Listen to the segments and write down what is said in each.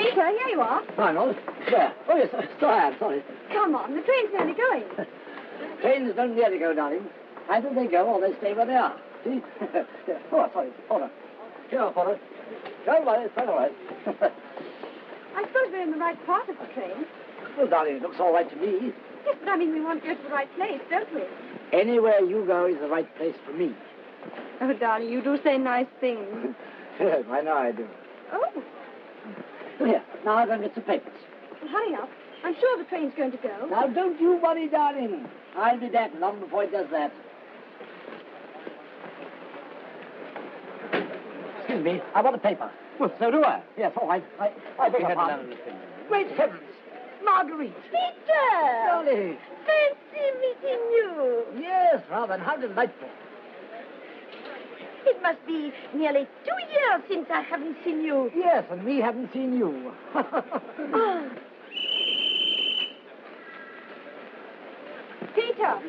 Peter, here you are. Arnold? Where? Oh, yes, so I am, sorry. Come on, the train's nearly going. Trains don't nearly go, darling. Either they go or they stay where they are. See? Oh, sorry. Hold on. Here, hold on. Don't worry, it's all right. I suppose we're in the right part of the train. Well, darling, it looks all right to me. Yes, but I mean we want to go to the right place, don't we? Anywhere you go is the right place for me. Oh, darling, you do say nice things. Yes, I know I do. Oh, Here, now I'll go and get some papers. well, hurry up. I'm sure the train's going to go. Now, don't you worry, darling. I'll be back long before it does that. Excuse me, I want a paper. Well, so do I. Yes, all right. I beg your pardon. Great heavens! Marguerite! Peter! Darling! Fancy meeting you. Yes, rather, and how delightful. It must be nearly 2 years since I haven't seen you. Yes, and we haven't seen you. Oh. Peter!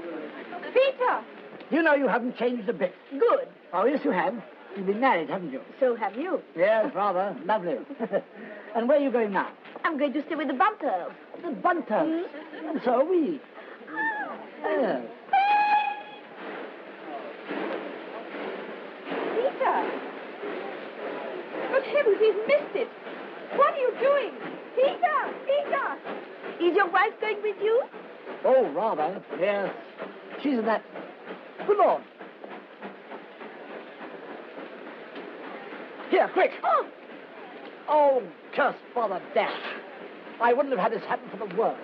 Peter! You know you haven't changed a bit. Good. Oh, yes, you have. You've been married, haven't you? So have you. Yes, rather. Lovely. And where are you going now? I'm going to stay with the Bunters. The Bunters. And so are we. Yes. Peter! Good heavens, he's missed it. What are you doing? Peter! Peter! Is your wife going with you? Oh, rather. Yes. She's in that... Good Lord. Here, quick. Oh! Oh, curse Father Dash. I wouldn't have had this happen for the world.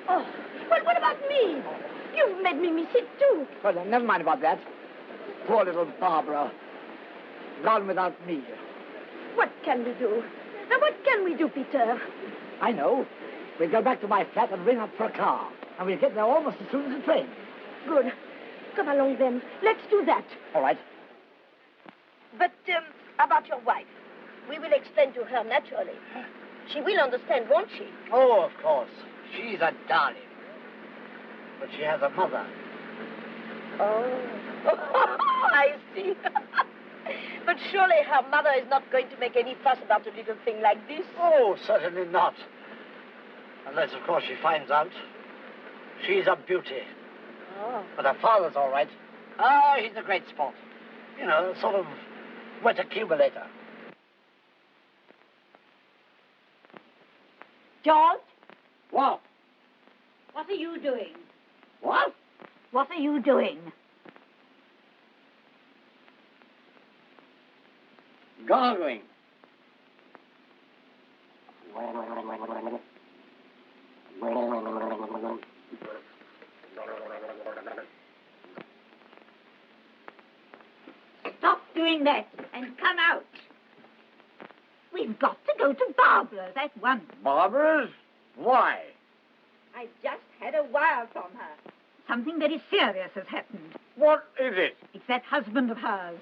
Oh, but what about me? You've made me miss it too. Well, then, never mind about that. Poor little Barbara. Gone without me. What can we do? Now, what can we do, Peter? I know. We'll go back to my flat and ring up for a car. And we'll get there almost as soon as the train. Good. Come along then. Let's do that. All right. But, about your wife. We will explain to her naturally. She will understand, won't she? Oh, of course. She's a darling. But she has a mother. Oh. I see. But surely her mother is not going to make any fuss about a little thing like this. Oh, certainly not. Unless, of course, she finds out. She's a beauty. Oh. But her father's all right. Oh, he's a great sport. You know, sort of wet accumulator. George? What? What are you doing? What? What are you doing? Gargling. Stop doing that and come out. We've got to go to Barbara's at once. Barbara's? Why? I just had a wire from her. Something very serious has happened. What is it? It's that husband of hers.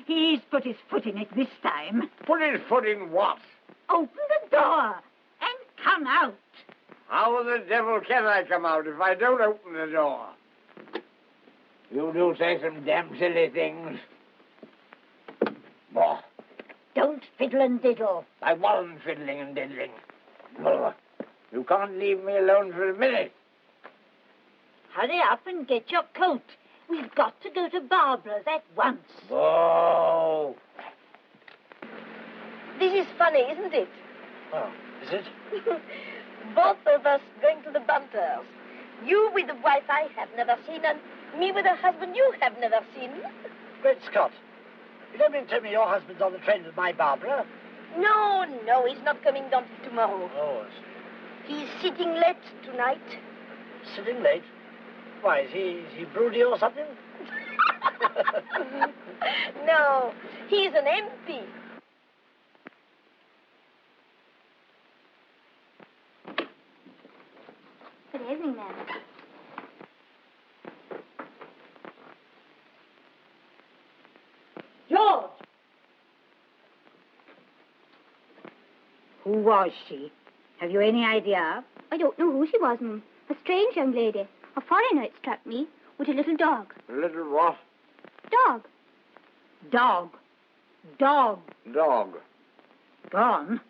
He's put his foot in it this time. Put his foot in what? Open the door and come out. How the devil can I come out if I don't open the door? You do say some damn silly things. Boh. Don't fiddle and diddle. I wasn't fiddling and diddling. Boh. You can't leave me alone for a minute. Hurry up and get your coat. We've got to go to Barbara's at once. Oh. This is funny, isn't it? Oh, is it? Both of us going to the Bunters. You with a wife I have never seen, and me with a husband you have never seen. Great Scott. You don't mean to tell me your husband's on the train with my Barbara? No, he's not coming down till tomorrow. Oh, He's sitting late tonight. sitting late? Why, is he broody or something? No, he's an MP. Good evening, ma'am. George! Who was she? Have you any idea? I don't know who she was, ma'am. A strange young lady. A foreigner, it struck me, with a little dog. A little what? Dog. Dog. Dog. Gone.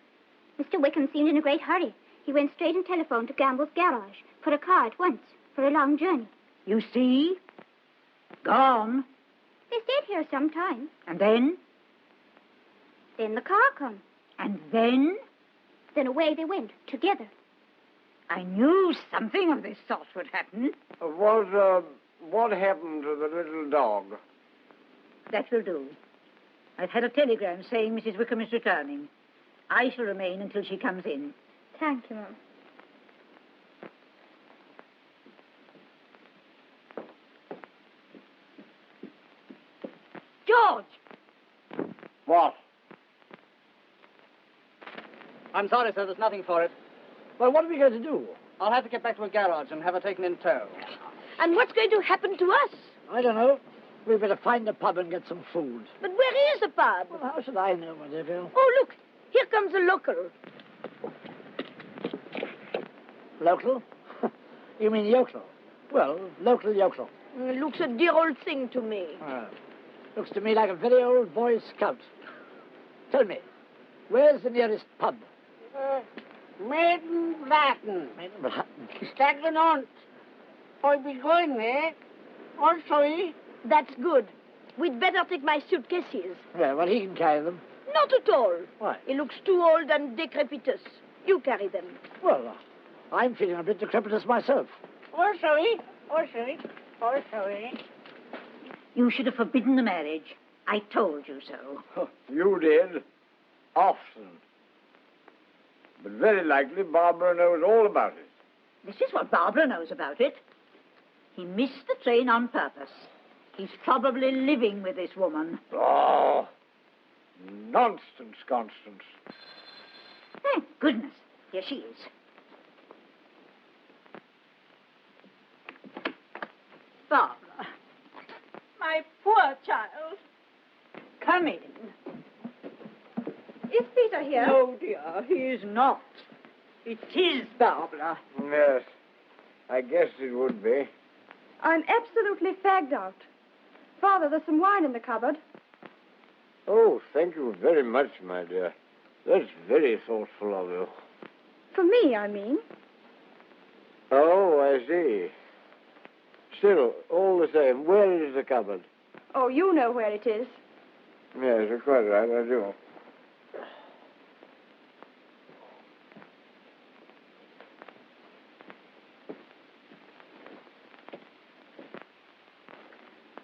Mr. Wickham seemed in a great hurry. He went straight and telephoned to Gamble's garage for a car at once for a long journey. You see? Gone. They stayed here some time. And then? Then the car come. And then? Then away they went, together. I knew something of this sort would happen. What happened to the little dog? That will do. I've had a telegram saying Mrs. Wickham is returning. I shall remain until she comes in. Thank you, Mum. George! What? I'm sorry, sir, there's nothing for it. Well, what are we going to do? I'll have to get back to a garage and have her taken in tow. And what's going to happen to us? I don't know. We'd better find a pub and get some food. But where is the pub? Well, how should I know, my dear Bill? Oh, look, here comes a local. Local? You mean yokel? Well, local yokel. Looks a dear old thing to me. Looks to me like a very old Boy Scout. Tell me, where's the nearest pub? Maiden Bratton. Maiden Bratton. Staggering on. I'll be going there. I'm sorry. That's good. We'd better take my suitcases. Yeah, well, he can carry them. Not at all. Why? He looks too old and decrepitous. You carry them. Well, I'm feeling a bit decrepitous myself. I'm sorry. I'm sorry. I'm sorry. You should have forbidden the marriage. I told you so. You did. Often. But very likely Barbara knows all about it. This is what Barbara knows about it. He missed the train on purpose. He's probably living with this woman. Oh, nonsense, Constance. Thank goodness. Here she is. Barbara, My poor child. come in. Is Peter here? No, dear, he is not. It is Barbara. Yes, I guess it would be. I'm absolutely fagged out. Father, there's some wine in the cupboard. Oh, thank you very much, my dear. That's very thoughtful of you. For me, I mean. Oh, I see. Still, all the same, where is the cupboard? Oh, you know where it is. Yes, you're quite right, I do.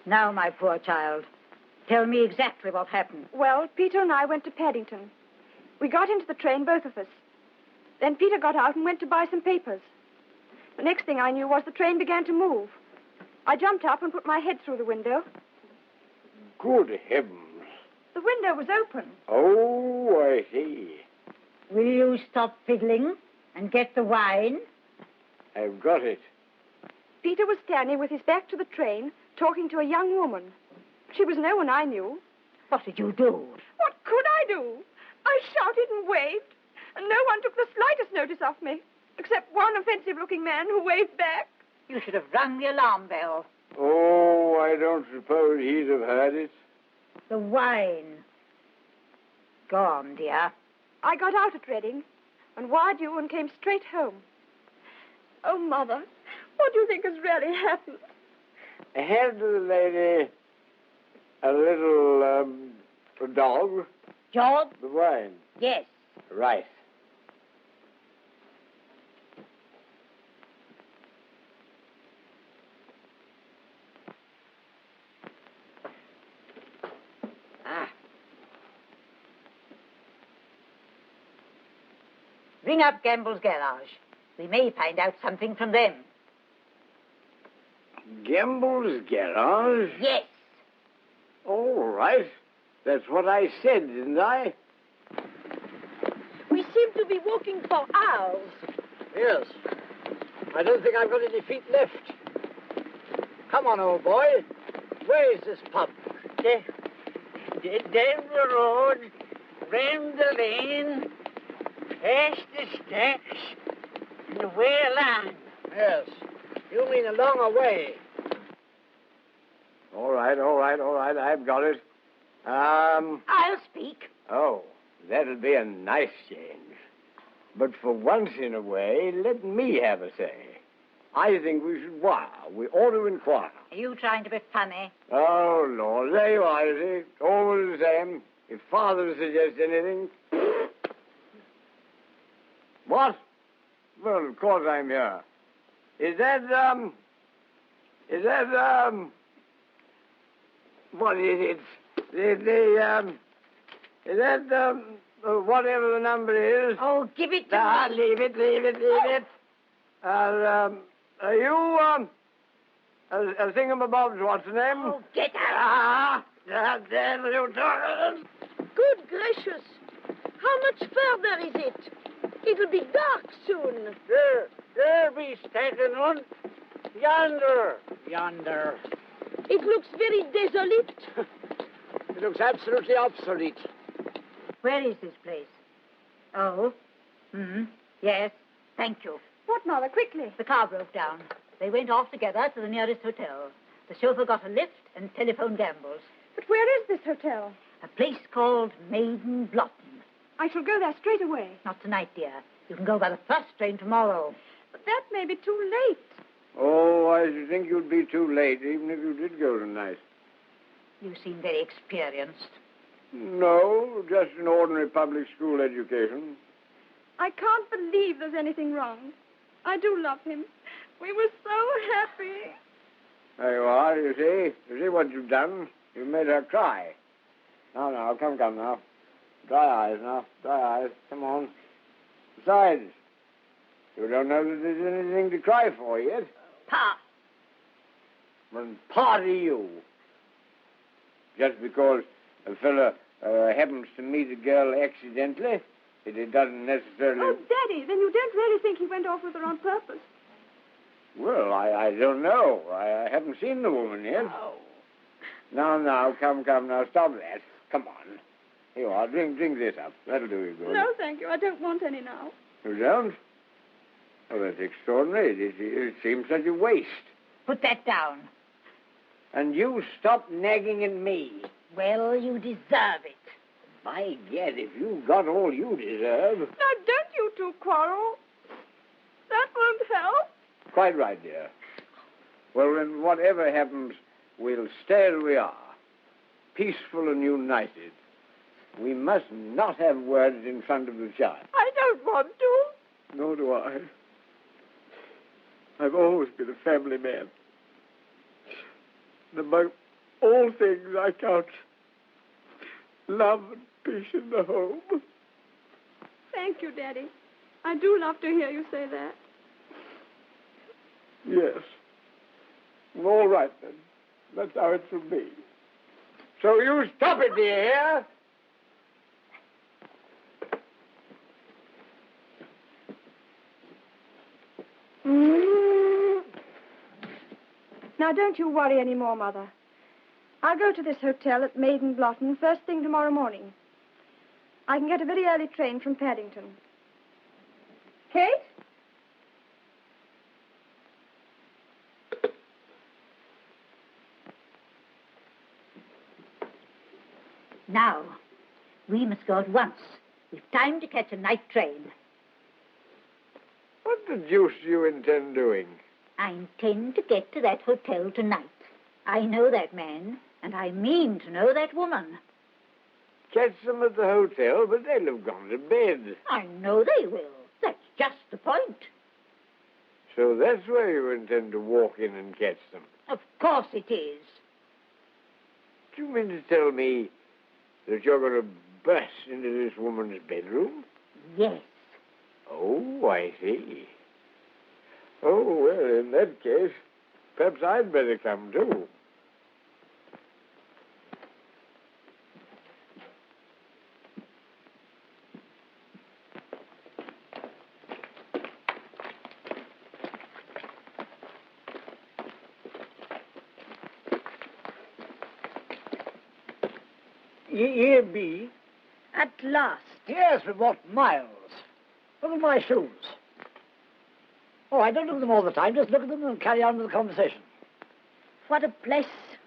Now, my poor child, tell me exactly what happened. Well, Peter and I went to Paddington. We got into the train, both of us. Then Peter got out and went to buy some papers. The next thing I knew was the train began to move. I jumped up and put my head through the window. Good heavens. The window was open. Oh, I see. Will you stop fiddling and get the wine? I've got it. Peter was standing with his back to the train, talking to a young woman. She was no one I knew. What did you do? What could I do? I shouted and waved, and no one took the slightest notice of me, except one offensive-looking man who waved back. You should have rung the alarm bell. Oh, I don't suppose he'd have heard it. The wine. Go on, dear. I got out at Reading and wired you and came straight home. Oh, Mother, what do you think has really happened? Had the lady a little, dog? George? The wine. Yes. Right. Ring up Gamble's garage. We may find out something from them. Gamble's garage? Yes. All right. That's what I said, didn't I? We seem to be walking for hours. Yes. I don't think I've got any feet left. Come on, old boy. Where is this pub? Down the road, round the lane, past the stacks, and away along. Yes. You mean a longer way. All right. I've got it. I'll speak. Oh, that'll be a nice change. But for once in a way, let me have a say. I think we should wire. We ought to inquire. Are you trying to be funny? Oh, Lord, there you are, you see. Always the same. If Father suggests anything... What? Well, of course I'm here. Is that, what is it? Is that, whatever the number is? Oh, give it to me. Leave it. Are you, a thingamabob's, what's the name? Oh, get out. There you talk. Good gracious! How much further is it? It'll be dark soon. There be standing on. Yonder. It looks very desolate. It looks absolutely obsolete. Where is this place? Oh? Yes. Thank you. What, Mother? Quickly. The car broke down. They went off together to the nearest hotel. The chauffeur got a lift and telephoned Gamble's. But where is this hotel? A place called Maiden Blotton. I shall go there straight away. Not tonight, dear. You can go by the first train tomorrow. But that may be too late. Oh, I should think you'd be too late, even if you did go tonight. You seem very experienced. No, just an ordinary public school education. I can't believe there's anything wrong. I do love him. We were so happy. There you are, you see. You see what you've done? You've made her cry. Now, come now. Dry eyes now, dry eyes. Come on. Besides, you don't know that there's anything to cry for yet. Pa! Well, party you. Just because a fella happens to meet a girl accidentally, it doesn't necessarily... Oh, Daddy, then you don't really think he went off with her on purpose? Well, I don't know. I haven't seen the woman yet. Oh. Now, come now, stop that. Come on. Here you are, drink this up. That'll do you good. No, thank you. I don't want any now. You don't? Oh, that's extraordinary. It seems such a waste. Put that down. And you stop nagging at me. Well, you deserve it. By gad, if you got all you deserve... Now, don't you two quarrel. That won't help. Quite right, dear. Well, then, whatever happens, we'll stay as we are. Peaceful and united. We must not have words in front of the child. I don't want to. Nor do I. I've always been a family man. And among all things, I count love and peace in the home. Thank you, Daddy. I do love to hear you say that. Yes. All right, then. That's how it should be. So you stop it, do you hear? Now, don't you worry any more, Mother. I'll go to this hotel at Maiden Blotton first thing tomorrow morning. I can get a very early train from Paddington. Kate? Now, we must go at once. We've time to catch a night train. What the deuce do you intend doing? I intend to get to that hotel tonight. I know that man, and I mean to know that woman. Catch them at the hotel, but they'll have gone to bed. I know they will. That's just the point. So that's where you intend to walk in and catch them. Of course it is. Do you mean to tell me that you're going to burst into this woman's bedroom? Yes. Oh, I see. Oh, well, in that case, perhaps I'd better come, too. Here be? At last. Yes, but what miles? Look at my shoes. Oh, I don't look at them all the time. Just look at them and carry on with the conversation. What a place.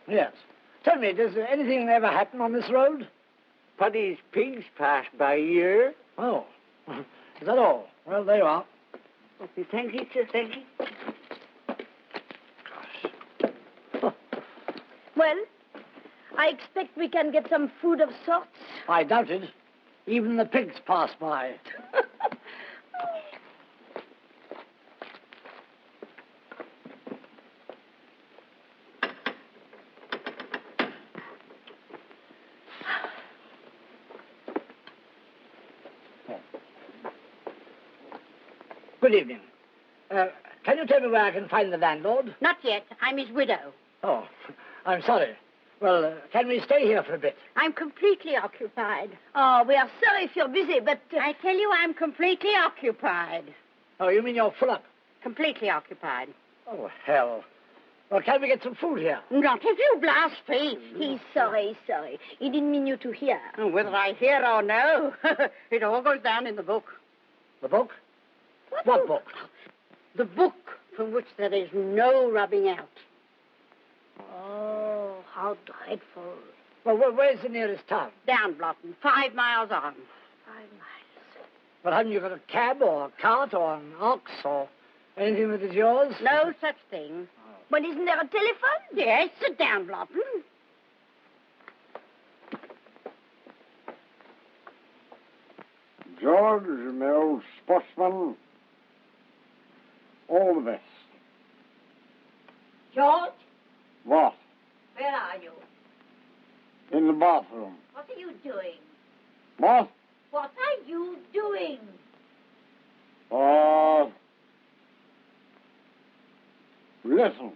Yes. Tell me, does anything ever happen on this road? Puddy's pigs pass by here. Oh, is that all? Well, there you are. Okay, thank you, sir, thank you. Well, I expect we can get some food of sorts. I doubt it. Even the pigs pass by. Good evening. Can you tell me where I can find the landlord? Not yet. I'm his widow. Oh, I'm sorry. Well, can we stay here for a bit? I'm completely occupied. Oh, we are sorry if you're busy, but... I tell you, I'm completely occupied. Oh, you mean you're full up? Completely occupied. Oh, hell. Well, can we get some food here? Not if you blaspheme. He's sorry. He didn't mean you to hear. Whether I hear or no, it all goes down in the book. The book? What book? The book from which there is no rubbing out. Oh, how dreadful. Well, where's the nearest town? Down Blotton, 5 miles on. 5 miles. Well, haven't you got a cab or a cart or an ox or anything that is yours? No such thing. Well, isn't there a telephone? Yes, sit down, Blotton. George, my old sportsman, all the best. George, What? where are you? In the bathroom. What are you doing? What? What are you doing? Listen.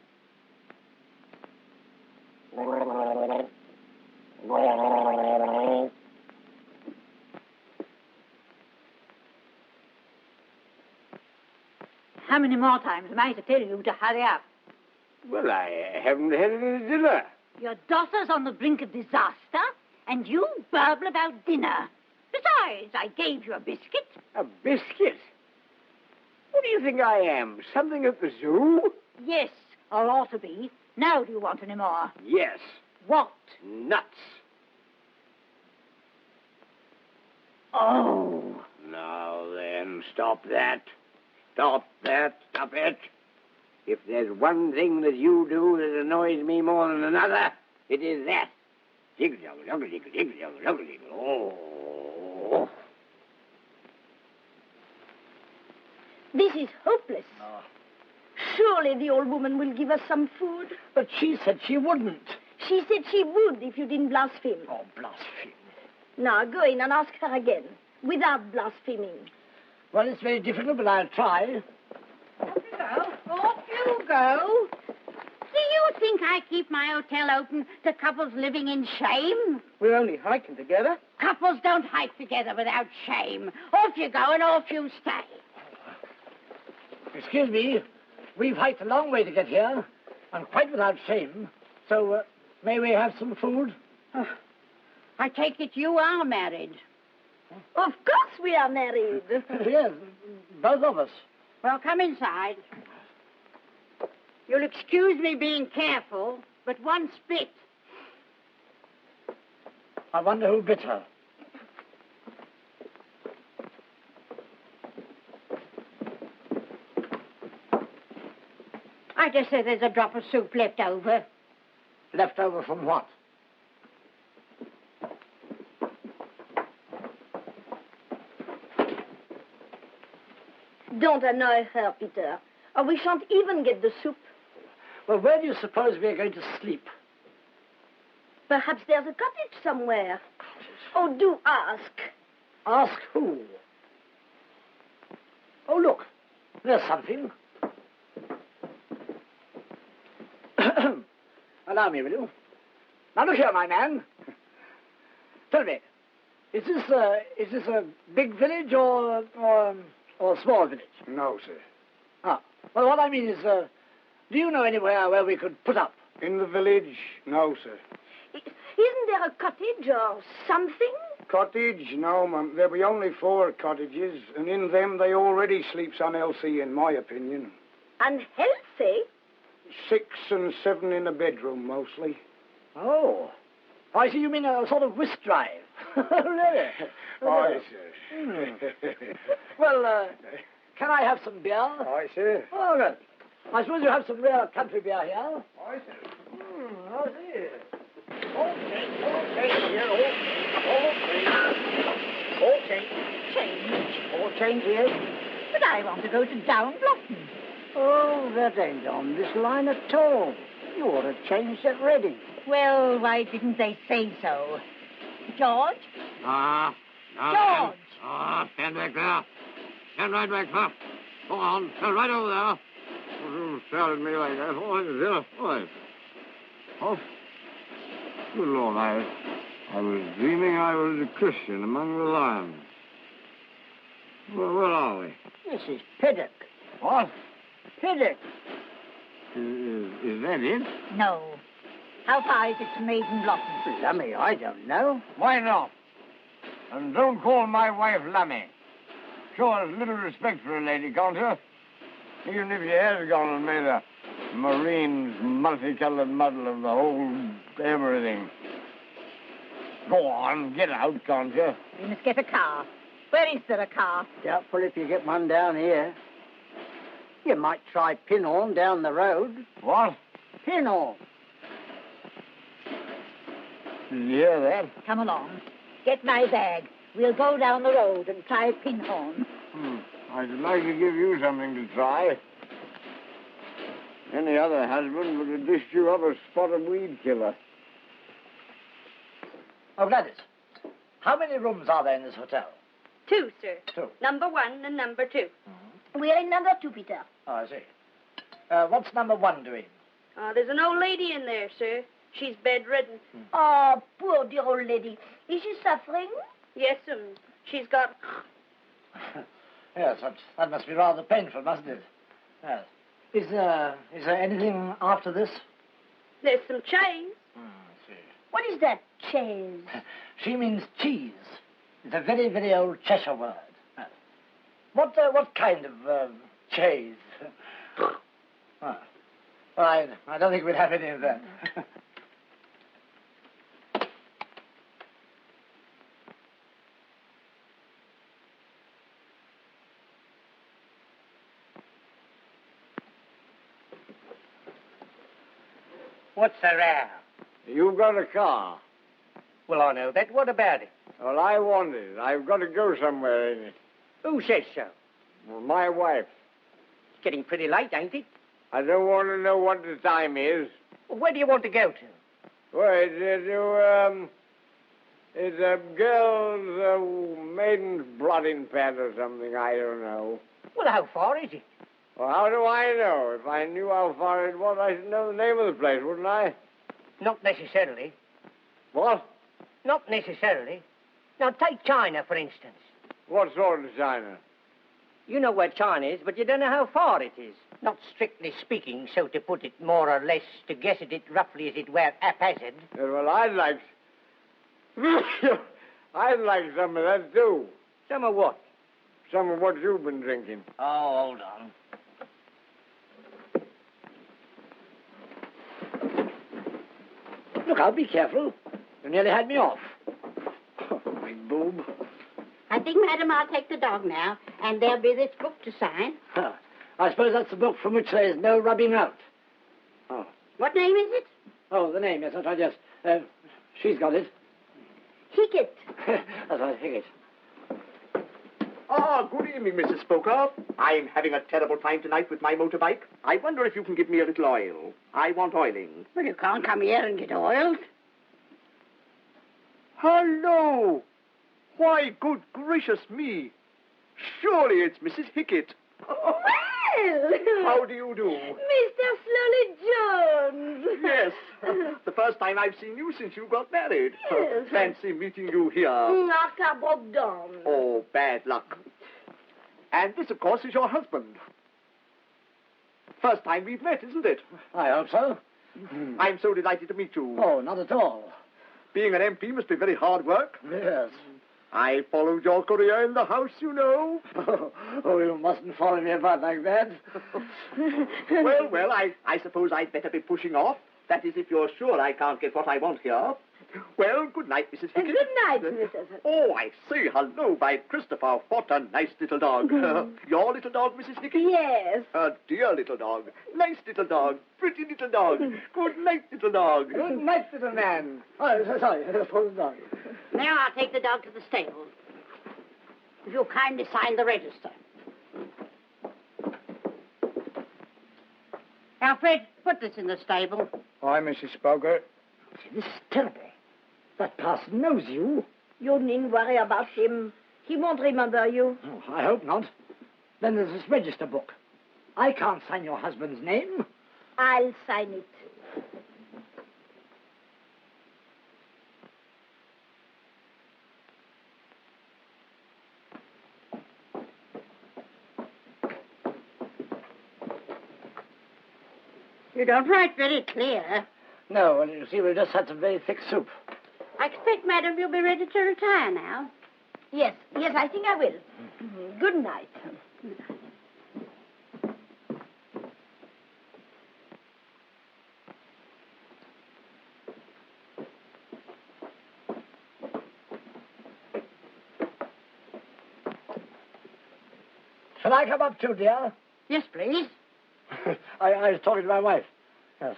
How many more times am I to tell you to hurry up? Well, I haven't had any dinner. Your daughter's on the brink of disaster, and you burble about dinner. Besides, I gave you a biscuit. A biscuit? What do you think I am? Something at the zoo? Yes, or ought to be. Now do you want any more? Yes. What? Nuts. Oh. Now then, stop that. Stop that. Stop it. If there's one thing that you do that annoys me more than another, it is that. Jiggle, joggle, joggle, jiggle, jiggle, joggle, joggle, jiggle. Oh. This is hopeless. Oh. Surely the old woman will give us some food. But she said she wouldn't. She said she would if you didn't blaspheme. Oh, blasphemy. Now, go in and ask her again, without blaspheming. Well, it's very difficult, but I'll try. Off you go. Off you go. Do you think I keep my hotel open to couples living in shame? We're only hiking together. Couples don't hike together without shame. Off you go and off you stay. Excuse me. We've hiked a long way to get here, and quite without shame. So, may we have some food? I take it you are married. Of course we are married. Yes, both of us. Well, come inside. You'll excuse me being careful, but one spit. I wonder who bit her. I just say there's a drop of soup left over. Left over from what? Don't annoy her, Peter, or we shan't even get the soup. Well, where do you suppose we're going to sleep? Perhaps there's a cottage somewhere. Oh, do ask. Ask who? Oh, look. There's something. Allow me, will you? Now, look here, my man. Tell me, is this a big village or a small village? No, sir. Ah, well, what I mean is, do you know anywhere where we could put up? In the village? No, sir. Isn't there a cottage or something? Cottage? No, ma'am. There'll be only 4 cottages, and in them they already sleeps unhealthy, in my opinion. Unhealthy? 6 and 7 in a bedroom, mostly. Oh. I see you mean a sort of whist drive. Really? Oh, sir. Well, can I have some beer? Oh, sir. Oh, good. I suppose you have some real country beer here? Oh, sir. I see. Okay. Change. All change here. But I want to go to Down Blotton. Oh, that ain't on this line at all. You ought to change at Reading. Well, why didn't they say so? George? George! Stand back there. Stand right back there. Go on. Stand right over there. Don't stare at me like that. Oh, there. Oh, good Lord, I was dreaming I was a Christian among the lions. Well, where are we? This is Piddock. What? Piddock. Is that it? No. How far is it to Maiden Blotton? Lummy, I don't know. Why not? And don't call my wife Lammy. Show us little respect for a lady, can't you? Even if your hair's gone and made a marine, multicolored muddle of the whole everything. Go on, get out, can't you? We must get a car. Where is there a car? Doubtful if you get one down here. You might try Pinhorn down the road. What? Pinhorn. Did you hear that? Come along. Get my bag. We'll go down the road and try Pinhorn. I'd like to give you something to try. Any other husband would have dished you up a spot of weed killer. Oh, Gladys, how many rooms are there in this hotel? 2, sir. 2. Number 1 and number 2. We're in number 2, Peter. Oh, I see. What's number 1 doing? There's an old lady in there, sir. She's bedridden. Oh, poor dear old lady. Is she suffering? Yes, she's got... Yes, that must be rather painful, mustn't it? Yes. Is there anything after this? There's some chains. I see. What is that, chaise? She means cheese. It's a very, very old Cheshire word. Yes. What kind of cheese? Well, I don't think we'd have any of that. What's the row? You've got a car. Well, I know that. What about it? Well, I want it. I've got to go somewhere in it. Who says so? Well, my wife. It's getting pretty late, ain't it? I don't want to know what the time is. Well, where do you want to go to? Well, it's a girl's maiden's blotting pad or something. I don't know. Well, how far is it? Well, how do I know? If I knew how far it was, I should know the name of the place, wouldn't I? Not necessarily. What? Not necessarily. Now, take China, for instance. What sort of China? You know where China is, but you don't know how far it is. Not strictly speaking, so to put it more or less, to guess at it roughly as it were haphazard. Well, I'd like... I'd like some of that, too. Some of what? Some of what you've been drinking. Oh, hold on. Look, I'll be careful. You nearly had me off. Big boob. I think, madam, I'll take the dog now, and there'll be this book to sign. Huh. I suppose that's the book from which there is no rubbing out. Oh. What name is it? Oh, the name, yes, that's right, yes. She's got it. Hickett. That's right, Higgett. Good evening, Mrs. Spoker. I'm having a terrible time tonight with my motorbike. I wonder if you can give me a little oil. I want oiling. Well, you can't come here and get oiled. Hello! Why, good gracious me. Surely it's Mrs. Hickett. Well, How do you do? Mr. Slowly Jones. Yes. The first time I've seen you since you got married. Yes. Fancy meeting you here. Our car broke down. Oh, bad luck. And this, of course, is your husband. First time we've met, isn't it? I hope so. I'm so delighted to meet you. Oh, not at all. Being an MP must be very hard work. Yes. I followed your career in the House, you know. Oh, you mustn't follow me about like that. Well, I suppose I'd better be pushing off. That is, if you're sure I can't get what I want here. Well, good night, Mrs. Hickey. Good night, Mrs. Oh, I say hello, by Christopher. What a nice little dog. Your little dog, Mrs. Hickey? Yes. A dear little dog. Nice little dog. Pretty little dog. Good night, little dog. Good night, little man. Oh, sorry. Hold on. Now I'll take the dog to the stable. If you'll kindly sign the register. Alfred, put this in the stable. Hi, Mrs. Spoker. This is terrible. That parson knows you. You needn't worry about him. He won't remember you. Oh, I hope not. Then there's this register book. I can't sign your husband's name. I'll sign it. You don't write very clear. No, well, you see, we've just had some very thick soup. I expect, madam, you'll be ready to retire now. Yes, I think I will. Good night. Shall I come up too, dear? Yes, please. I was talking to my wife. Yes.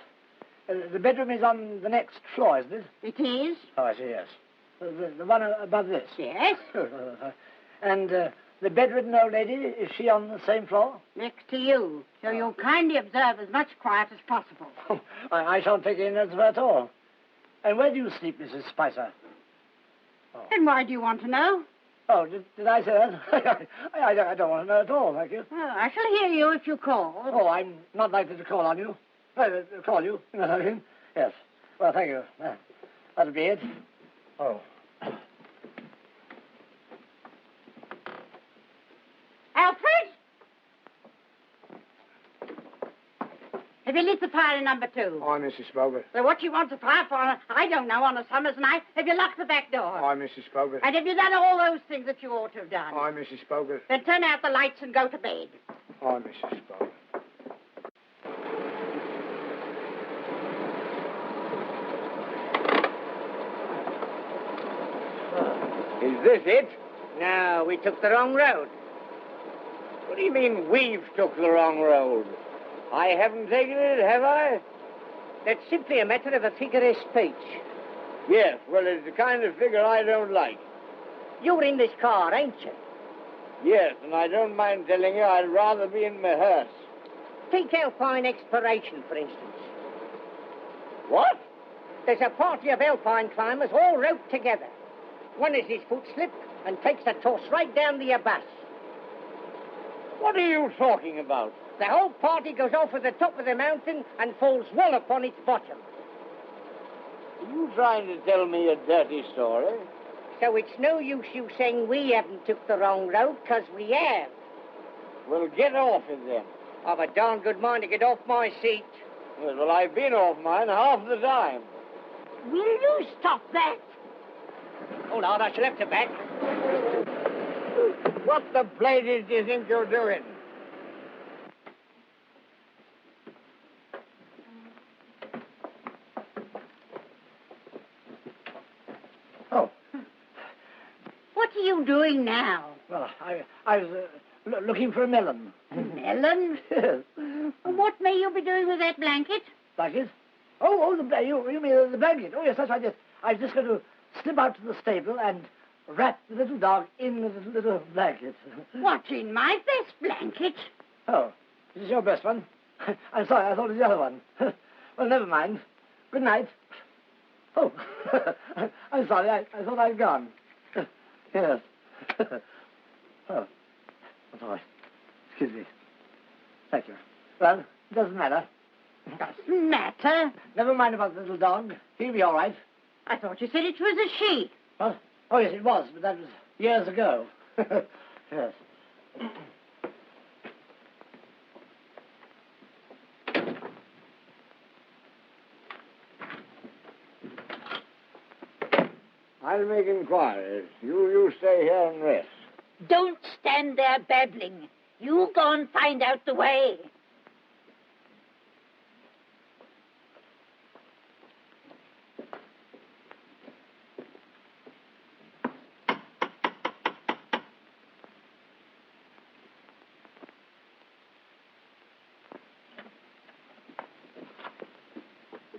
The bedroom is on the next floor, isn't it? It is? Oh, I see, yes. The one above this? Yes. And the bedridden old lady, is she on the same floor? Next to you. So you'll kindly observe as much quiet as possible. I shan't take any notice of her at all. And where do you sleep, Mrs. Spicer? Oh, And why do you want to know? oh did I say that? I don't want to know at all, thank you. Well, I shall hear you if you call. Oh, I'm not likely to call on you. Call you, you know what I mean? Yes. Well, thank you. That'll be it. Oh. Alfred? Have you lit the fire in number 2? Hi, Mrs. Spoker. So what you want to fire for, I don't know, on a summer's night? Have you locked the back door? Hi, Mrs. Spoker. And have you done all those things that you ought to have done? Hi, Mrs. Spoker. Then turn out the lights and go to bed. Hi, Mrs. Spoker. Is this it? No, we took the wrong road. What do you mean we've took the wrong road? I haven't taken it, have I? That's simply a matter of a figure of speech. Yes, well, it's the kind of figure I don't like. You're in this car, ain't you? Yes, and I don't mind telling you I'd rather be in my hearse. Take Alpine Exploration, for instance. What? There's a party of Alpine climbers all roped together. One has his foot slipped and takes the toss right down the abyss. What are you talking about? The whole party goes off at the top of the mountain and falls well upon its bottom. Are you trying to tell me a dirty story? So it's no use you saying we haven't took the wrong road, 'cause we have. Well, get off it then. I've a darn good mind to get off my seat. Yes, well, I've been off mine half the time. Will you stop that? Oh, Lord, I shall have to back. What the blazes do you think you're doing? Oh, What are you doing now? well, I was looking for a melon. Melon? Yes. And what may you be doing with that blanket? Blanket? Oh, you mean the blanket? Oh, yes, that's right, yes. I was just going to slip out to the stable and wrap the little dog in the little blanket. What, in my best blanket? Oh, this is your best one? I'm sorry, I thought it was the other one. Well, never mind. Good night. Oh, I'm sorry, I thought I'd gone. Yes. Oh, I'm sorry. Excuse me. Thank you. Well, it doesn't matter. Doesn't matter. Never mind about the little dog. He'll be all right. I thought you said it was a sheep. What? Oh, yes, it was, but that was years ago. Yes. I'll make inquiries. You stay here and rest. Don't stand there babbling. You go and find out the way.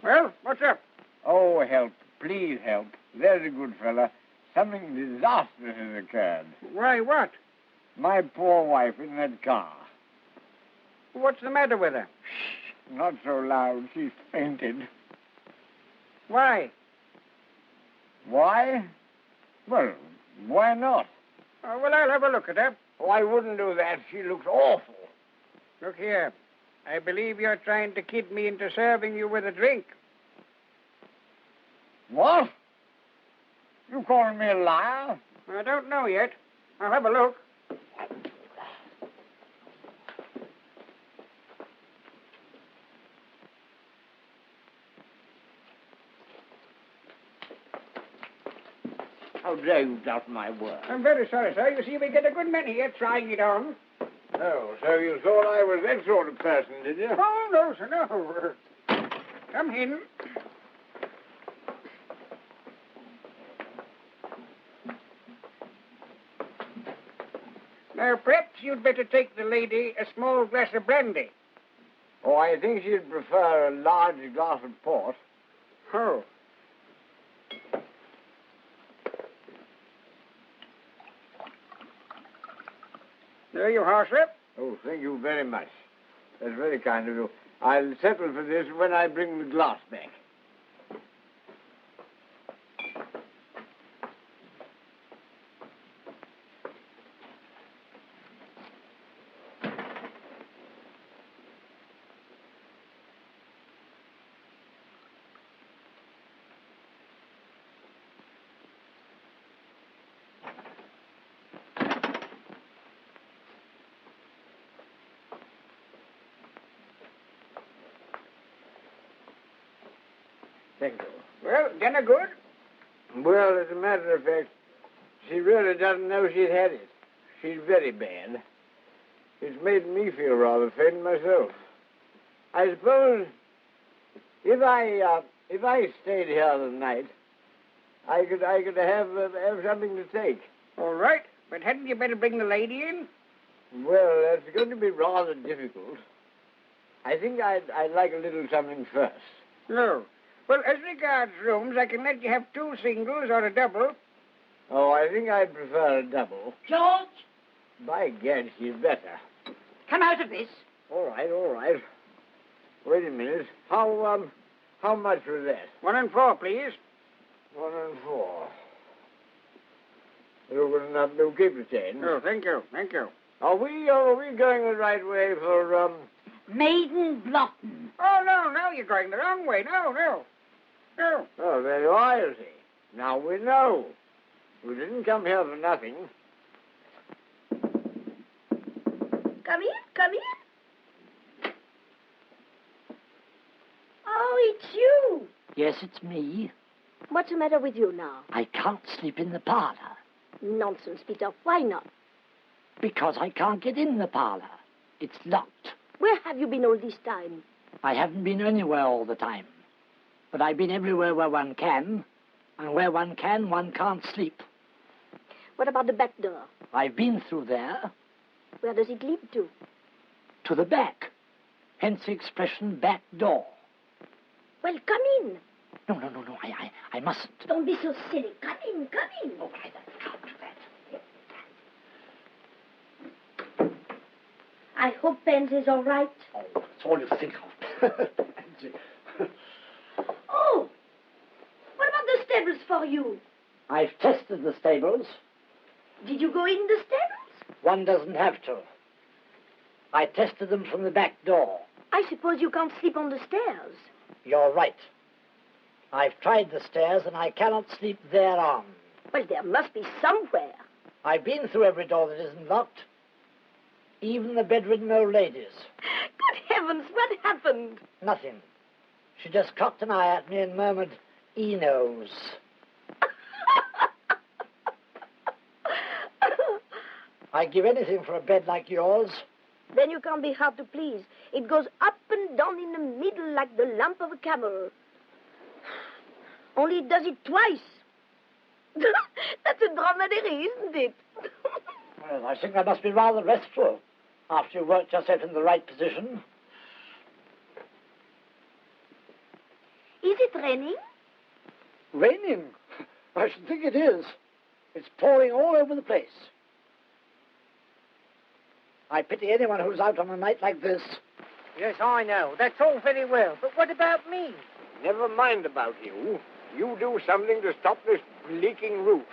Well, what's up? Oh, help. Please help. There's a good fella. Something disastrous has occurred. Why, what? My poor wife in that car. What's the matter with her? Shh, not so loud. She's fainted. Why? Why? Well, why not? Oh, well, I'll have a look at her. Oh, I wouldn't do that. She looks awful. Look here. I believe you're trying to kid me into serving you with a drink. What? You calling me a liar? I don't know yet. I'll have a look. How dare you doubt my word? I'm very sorry, sir. You see, we get a good many here trying it on. Oh, so you thought I was that sort of person, did you? Oh, no, sir, no. Come in. Now, perhaps you'd better take the lady a small glass of brandy. Oh, I think she'd prefer a large glass of port. Oh. There you are, sir. Oh, thank you very much. That's very kind of you. I'll settle for this when I bring the glass back. Thank you. Well, dinner good? Well, as a matter of fact, she really doesn't know she's had it. She's very bad. It's made me feel rather faint myself. I suppose if I stayed here the night, I could have something to take. All right, but hadn't you better bring the lady in? Well, that's going to be rather difficult. I think I'd like a little something first. No. Well, as regards rooms, I can let you have 2 singles or a double. Oh, I think I'd prefer a double. George! By gad, she's better. Come out of this. All right, all right. Wait a minute. How much was that? 1 and 4, please. 1 and 4. You'll keep the change. Oh, thank you, thank you. Are we going the right way for, Maiden Blotton. Oh, no, you're going the wrong way. No. Oh, there you are, you see. Now we know. We didn't come here for nothing. Come in. Oh, it's you. Yes, it's me. What's the matter with you now? I can't sleep in the parlor. Nonsense, Peter. Why not? Because I can't get in the parlor. It's locked. Where have you been all this time? I haven't been anywhere all the time. But I've been everywhere where one can. And where one can't sleep. What about the back door? I've been through there. Where does it lead to? To the back. Hence the expression back door. Well, come in. No, I mustn't. Don't be so silly. Come in. All right, I can't do that. I hope Pansy's all right. Oh, that's all you think of. Oh, what about the stables for you? I've tested the stables. Did you go in the stables? One doesn't have to. I tested them from the back door. I suppose you can't sleep on the stairs. You're right. I've tried the stairs and I cannot sleep thereon. Well, there must be somewhere. I've been through every door that isn't locked. Even the bedridden old ladies. Good heavens, what happened? Nothing. She just cocked an eye at me and murmured, "Enos." I'd give anything for a bed like yours. Then you can't be hard to please. It goes up and down in the middle like the lamp of a camel. Only it does it twice. That's a dromedary, isn't it? Well, I think I must be rather restful after you've worked yourself in the right position. Is it raining? Raining? I should think it is. It's pouring all over the place. I pity anyone who's out on a night like this. Yes, I know. That's all very well. But what about me? Never mind about you. You do something to stop this leaking roof.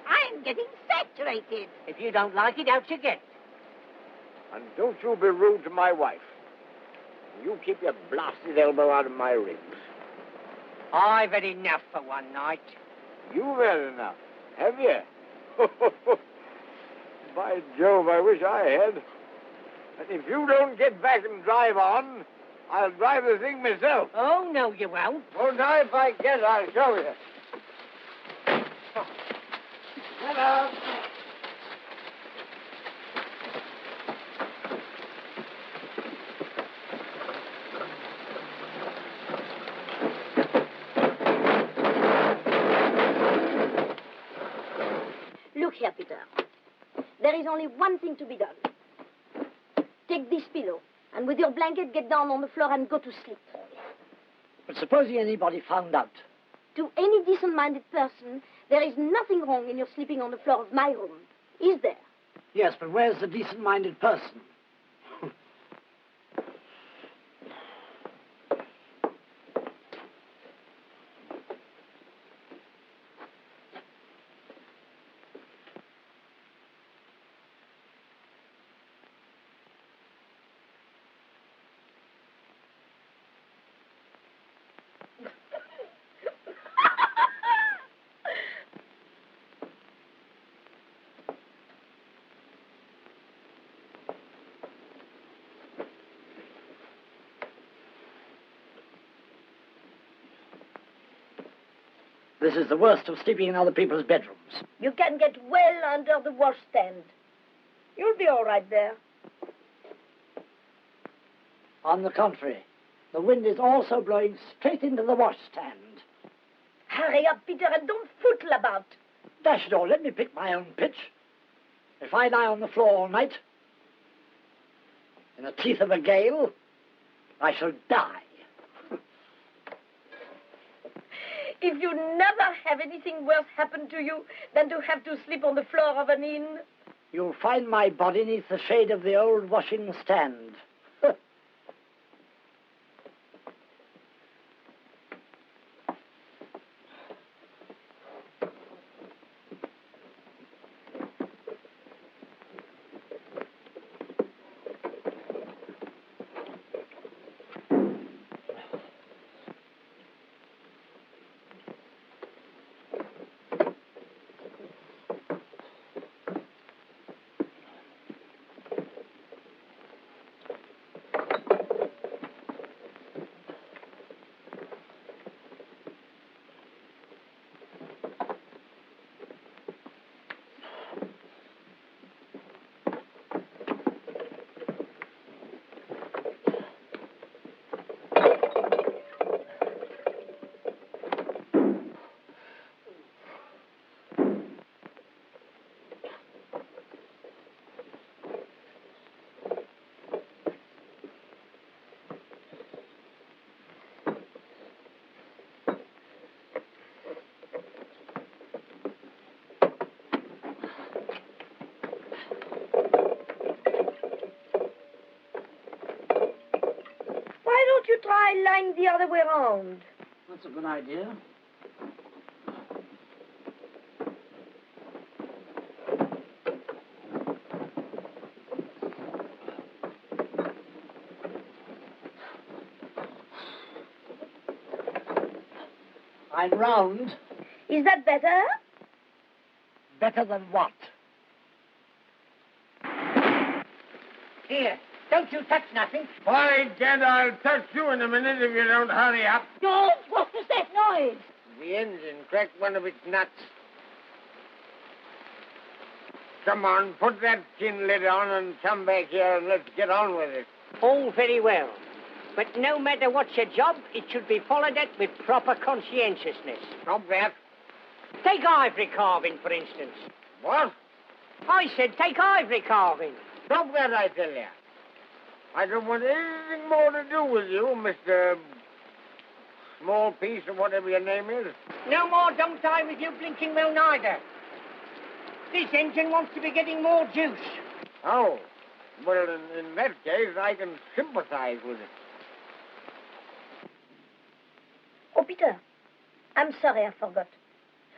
I'm getting saturated. If you don't like it, out you get. And don't you be rude to my wife. You keep your blasted elbow out of my ribs. I've had enough for one night. You've had enough, have you? By Jove, I wish I had. And if you don't get back and drive on, I'll drive the thing myself. Oh, no, you won't. Oh, now if I get, I'll show you. Hello. Look here, Peter. There is only one thing to be done. Take this pillow, and with your blanket, get down on the floor and go to sleep. But supposing anybody found out? To any decent-minded person, there is nothing wrong in your sleeping on the floor of my room. Is there? Yes, but where's the decent-minded person? This is the worst of sleeping in other people's bedrooms. You can get well under the washstand. You'll be all right there. On the contrary, the wind is also blowing straight into the washstand. Hurry up, Peter, and don't footle about. Dash it all, let me pick my own pitch. If I lie on the floor all night, in the teeth of a gale, I shall die. If you never have anything worse happen to you than to have to sleep on the floor of an inn. You'll find my body beneath the shade of the old washing stand. You try lying the other way around. That's a good idea. I'm round. Is that better? Better than what? Here, don't you touch nothing. By Gad, I'll touch you in a minute if you don't hurry up. George, what was that noise? The engine cracked one of its nuts. Come on, put that tin lid on and come back here and let's get on with it. All very well. But no matter what's your job, it should be followed up with proper conscientiousness. Stop that. Take ivory carving, for instance. What? I said take ivory carving. Stop that, I tell you. I don't want anything more to do with you, Mr. small piece or whatever your name is. No more dumb time with you blinking well neither. This engine wants to be getting more juice. Oh, well, in that case, I can sympathize with it. Oh, Peter, I'm sorry I forgot.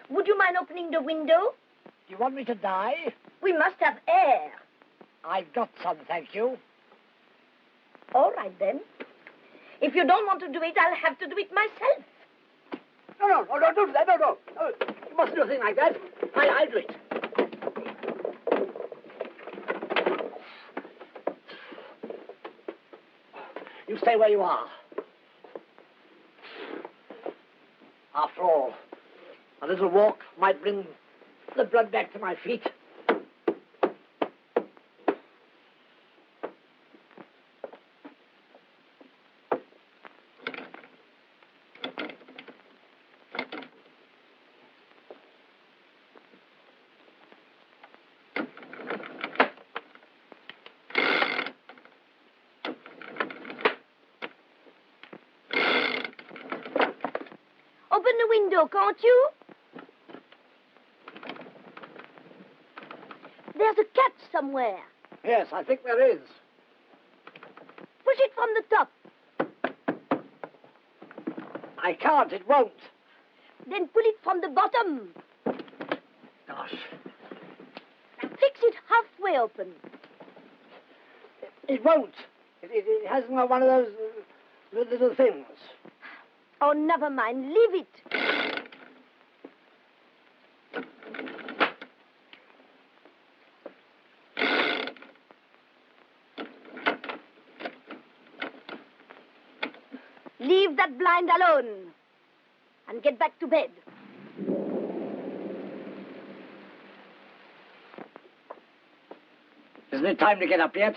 Would you mind opening the window? You want me to die? We must have air. I've got some, thank you. All right, then. If you don't want to do it, I'll have to do it myself. No, don't do that, no. You mustn't do a thing like that. I'll do it. You stay where you are. After all, a little walk might bring the blood back to my feet. Open the window, can't you? There's a cat somewhere. Yes, I think there is. Push it from the top. I can't, it won't. Then pull it from the bottom. Gosh, Fix it halfway open. it won't. It hasn't got one of those little things. Oh, never mind. Leave it. Leave that blind alone. And get back to bed. Isn't it time to get up yet?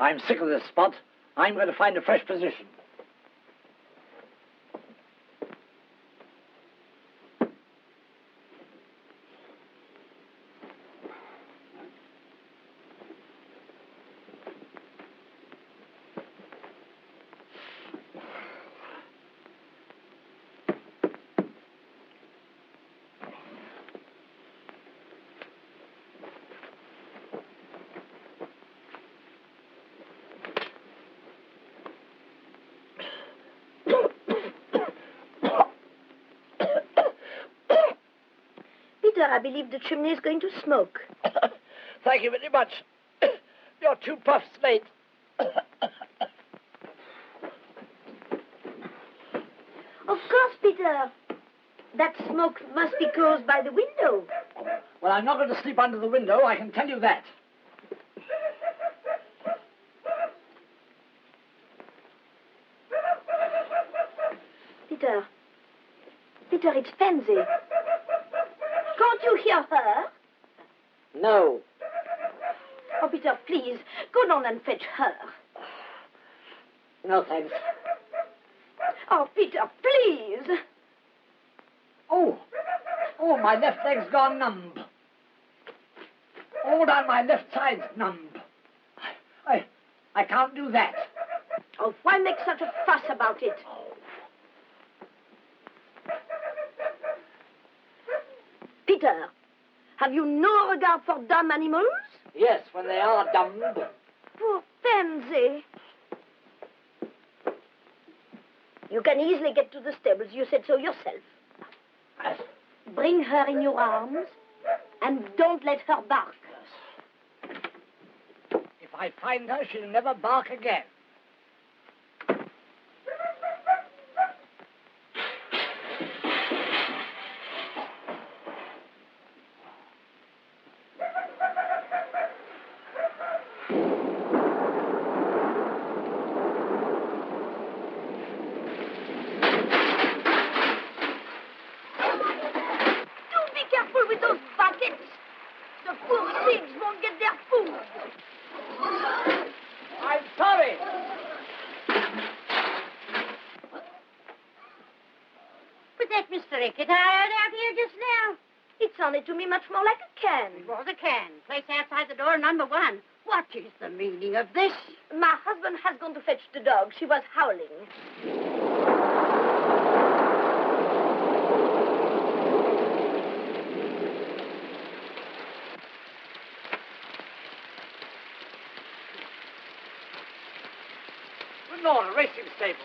I'm sick of this spot. I'm going to find a fresh position. Peter, I believe the chimney is going to smoke. Thank you very much. You're 2 puffs late. Of course, Peter. That smoke must be caused by the window. Well, I'm not going to sleep under the window, I can tell you that. Peter. Peter, it's Pansy. Can't you hear her? No. Oh, Peter, please, go down and fetch her. No, thanks. Oh, Peter, please. Oh, my left leg's gone numb. All down my left side's numb. I can't do that. Oh, why make such a fuss about it? Peter, have you no regard for dumb animals? Yes, when they are dumb. Poor Pansy. You can easily get to the stables. You said so yourself. Bring her in your arms and don't let her bark. If I find her, she'll never bark again. With those buckets, the poor pigs won't get their food. I'm sorry. But that Mr. Rickett I heard out here just now. It sounded to me much more like a can. It was a can. Place outside the door, number 1. What is the meaning of this? My husband has gone to fetch the dog. She was howling. Not a racing stable.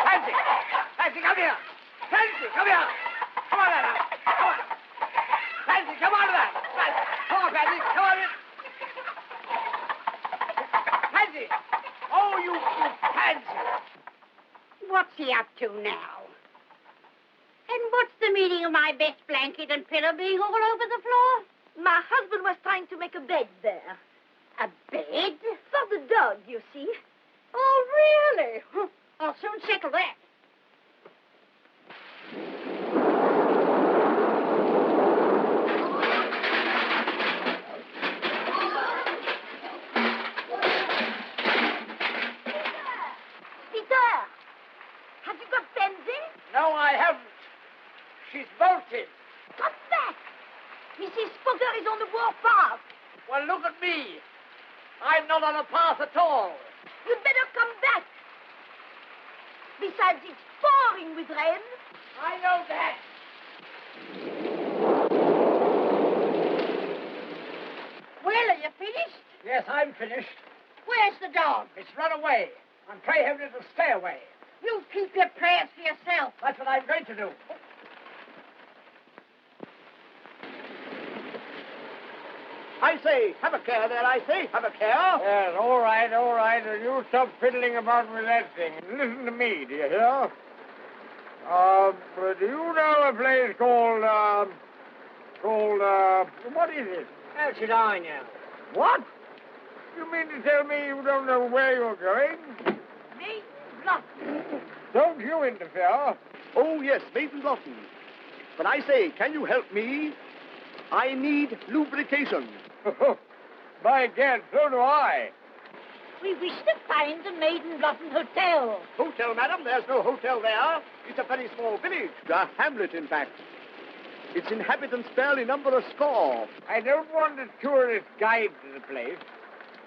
Fancy! Fancy, come here! Fancy, come here! Come on, Anna! Come on! Fancy, come on to that! Right. Come on, Fancy, come on in! Fancy! Oh, you Fancy! What's he up to now? And what's the meaning of my best blanket and pillow being all over the floor? My husband was trying to make a bed there. A bed? For the dog, you see. Oh, really? I'll soon settle that. Peter, have you got Benzie? No, I haven't. She's bolted. Come back. Mrs. Fogger is on the war path. Well, look at me. I'm not on a path at all. You'd better come back. Besides, it's pouring with rain. I know that. Well, are you finished? Yes, I'm finished. Where's the dog? It's run away. And pray heaven it'll stay away. You keep your prayers for yourself. That's what I'm going to do. I say, have a care there, I say. Have a care. Yes, all right, all right. You stop fiddling about with that thing. Listen to me, do you hear? Do you know a place called, what is it? How should I know? What? You mean to tell me you don't know where you're going? Me? Nothing. Don't you interfere. Oh, yes, Maiden Blossom. But I say, can you help me? I need lubrication. By gad, so do I. We wish to find the Maiden Blossom Hotel. Hotel, madam? There's no hotel there. It's a very small village. A hamlet, in fact. Its inhabitants barely number a score. I don't want a tourist guide to the place.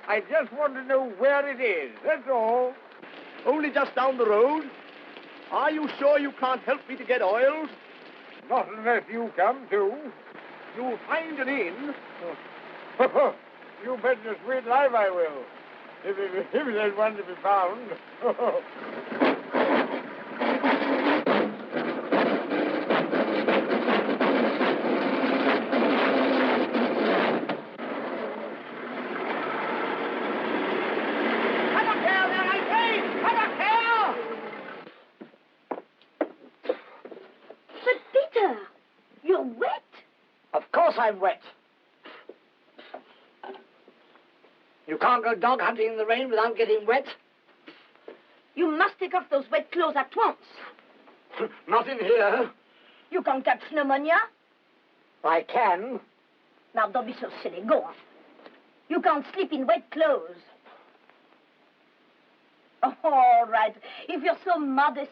I just want to know where it is, that's all. Only just down the road. Are you sure you can't help me to get oiled? Not unless you come, too. You'll find an inn. You bet your sweet life I will. If there's one to be found. But, Peter, you're wet. Of course I'm wet. You can't go dog hunting in the rain without getting wet. You must take off those wet clothes at once. Not in here. You can't catch pneumonia. I can. Now, don't be so silly. Go on. You can't sleep in wet clothes. Oh, all right. If you're so modest,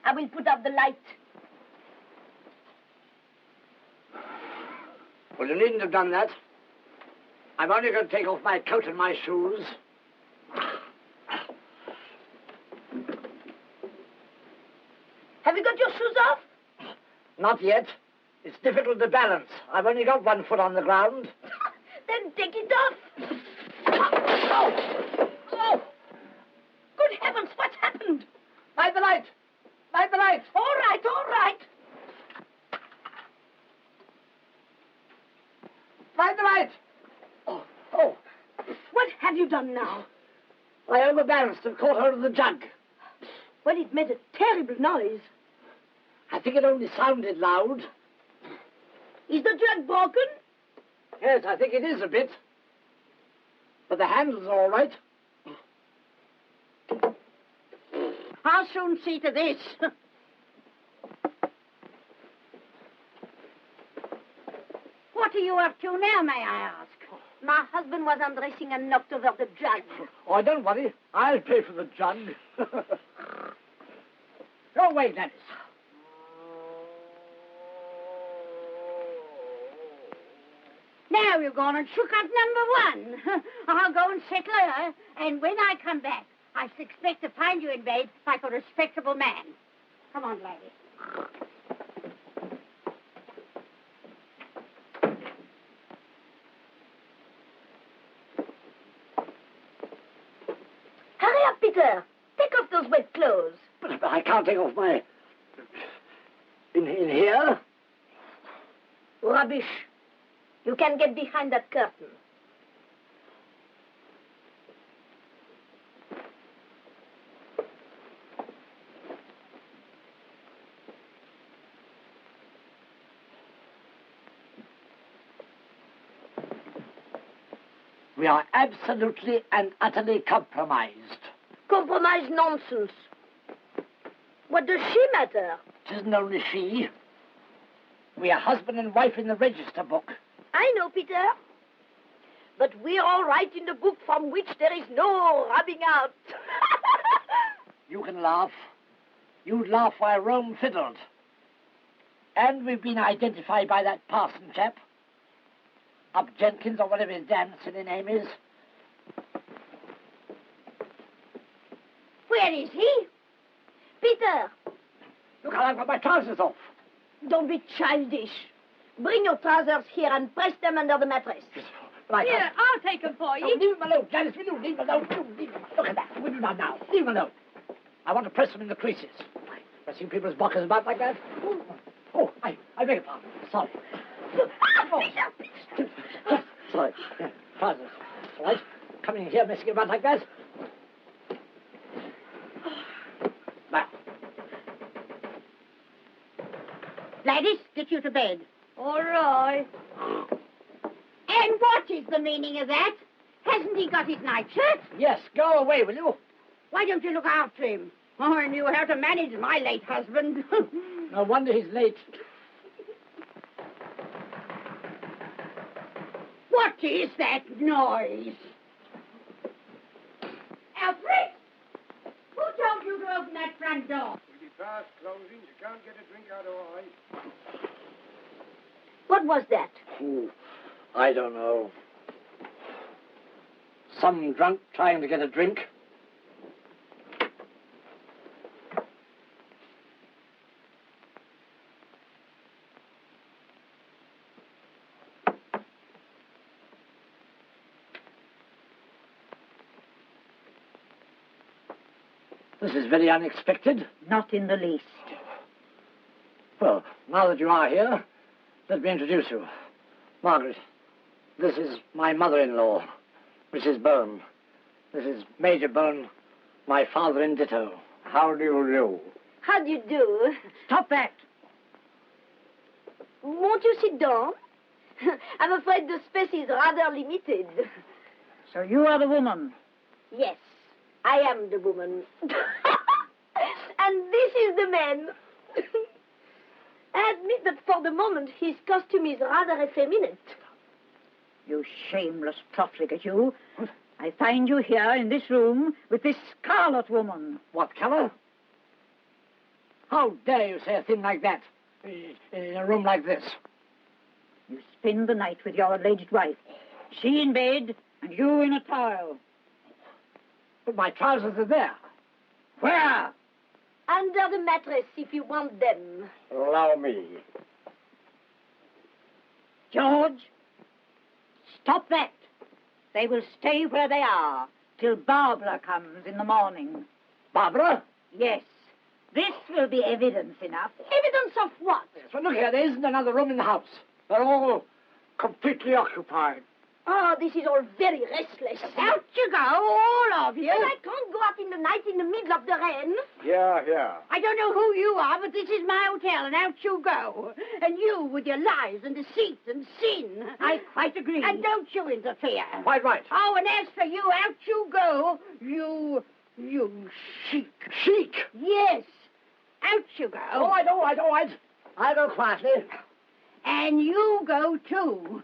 I will put out the light. Well, you needn't have done that. I'm only going to take off my coat and my shoes. Have you got your shoes off? Not yet. It's difficult to balance. I've only got one foot on the ground. Then take it off. Oh! Oh! Good heavens, what's happened? Light the light! Light the light! All right, all right. Light the light! Oh, What have you done now? I overbalanced and caught hold of the jug. Well, it made a terrible noise. I think it only sounded loud. Is the jug broken? Yes, I think it is a bit. But the handle's all right. I'll soon see to this. What are you up to now, may I ask? My husband was undressing and knocked over the jug. Oh, don't worry. I'll pay for the jug. Go away, Gladys. Now you've gone and shook up number one. I'll go and settle her, and when I come back, I expect to find you in bed like a respectable man. Come on, lady. Hurry up, Peter. Take off those wet clothes. But I can't take off my... In here? Rubbish. You can get behind that curtain. We are absolutely and utterly compromised. Compromise nonsense. What does she matter? It isn't only she. We are husband and wife in the register book. I know, Peter. But we're all right in the book from which there is no rubbing out. You can laugh. You laugh while Rome fiddled. And we've been identified by that parson chap. Up Jenkins, or whatever his damn silly name is. Where is he? Peter, Look how I've got my trousers off. don't be childish. Bring your trousers here and press them under the mattress. Right. Here, I'll take them for No, you. leave him alone, Janice. Will you leave him alone? Leave him alone. Look at that. Will you not now? Leave him alone. I want to press them in the creases. I've seen people's boxers about like that. Oh, I beg your pardon. Sorry. Oh. Sorry. Yeah, trousers. All right. Coming in here messing about like that. Now. Gladys, get you to bed. All right. And what is the meaning of that? Hasn't he got his nightshirt? Yes, go away, will you? Why don't you look after him? Oh, I knew how to manage my late husband. No wonder he's late. What is that noise? Alfred! Who told you to open that front door? If you pass closing, you can't get a drink out of eye. What was that? Ooh, I don't know. Some drunk trying to get a drink. This is very unexpected. Not in the least. Well, now that you are here, let me introduce you. Margaret, this is my mother-in-law, Mrs. Bone. This is Major Bone, my father in ditto. How do you do? How do you do? Stop that. Won't you sit down? I'm afraid the space is rather limited. So you are the woman. Yes, I am the woman. And this is the man. I admit that for the moment his costume is rather effeminate. You shameless profligate, you. I find you here in this room with this scarlet woman. What color? How dare you say a thing like that in a room like this? You spend the night with your alleged wife. She in bed and you in a towel. But my trousers are there. Where? Under the mattress if you want them. Allow me. George, stop that. They will stay where they are till Barbara comes in the morning. Barbara? Yes, this will be evidence enough. Evidence of what? So look here, there isn't another room in the house. They're all completely occupied. Oh, this is all very restless. Out you go, all of you. But I can't go out in the night in the middle of the rain. Here. I don't know who you are, but this is my hotel, and out you go. And you with your lies and deceit and sin. I quite agree. And don't you interfere. Quite right. Oh, and as for you, out you go. You sheik. Chic. Yes, out you go. Oh, I don't. I go quietly. And you go too.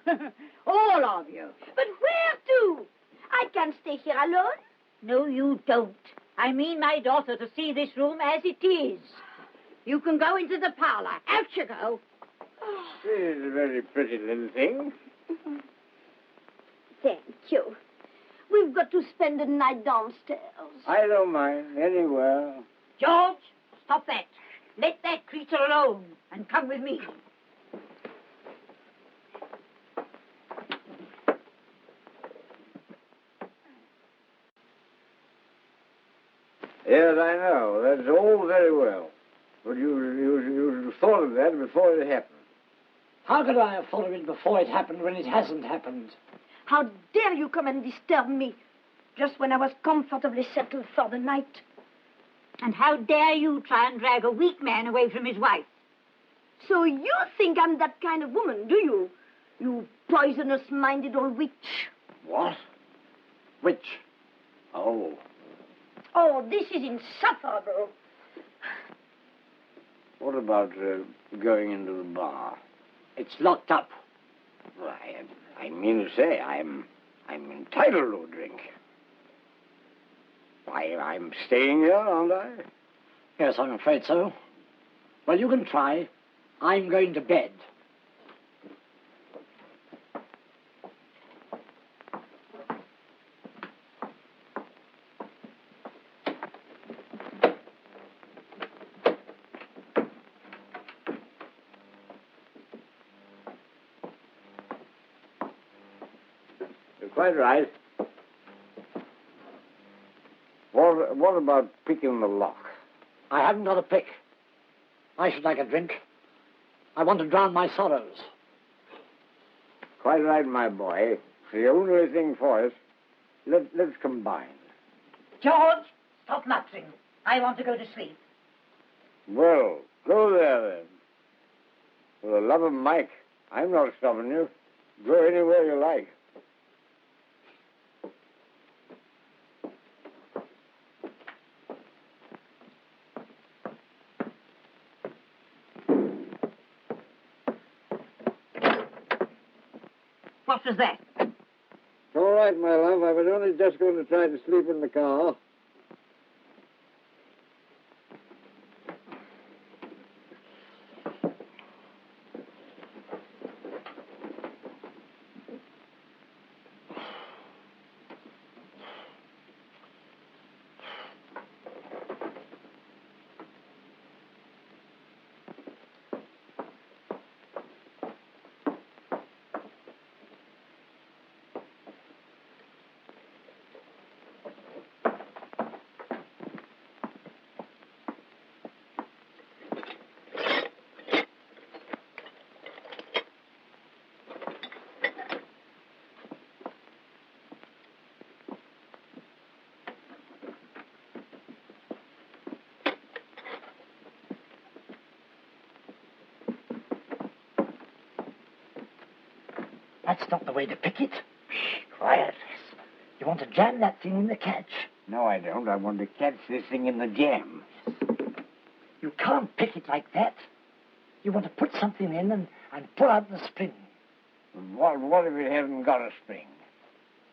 All of you. But where to? I can't stay here alone. No, you don't. I mean my daughter to see this room as it is. You can go into the parlor. Out you go. She's a very pretty little thing. Thank you. We've got to spend the night downstairs. I don't mind. Anywhere. George, stop that. Let that creature alone and come with me. Yes, I know. That's all very well. But you thought of that before it happened. How could I have thought of it before it happened when it hasn't happened? How dare you come and disturb me just when I was comfortably settled for the night? And how dare you try and drag a weak man away from his wife? So you think I'm that kind of woman, do you? You poisonous-minded old witch. What? Which? Oh. Oh, this is insufferable. What about going into the bar? It's locked up. Well, I mean to say, I'm entitled to a drink. I'm staying here, aren't I? Yes, I'm afraid so. Well, you can try. I'm going to bed. You're quite right. What about picking the lock? I haven't got a pick. I should like a drink. I want to drown my sorrows. Quite right, my boy. The only thing for us. Let's combine. George, stop muttering. I want to go to sleep. Well, go there then. For the love of Mike, I'm not stopping you. Go anywhere you like. What was that? All right, my love. I was only just going to try to sleep in the car. That's not the way to pick it. Shh, quiet. You want to jam that thing in the catch. No, I don't. I want to catch this thing in the jam. You can't pick it like that. You want to put something in and pull out the spring. What if it hasn't got a spring?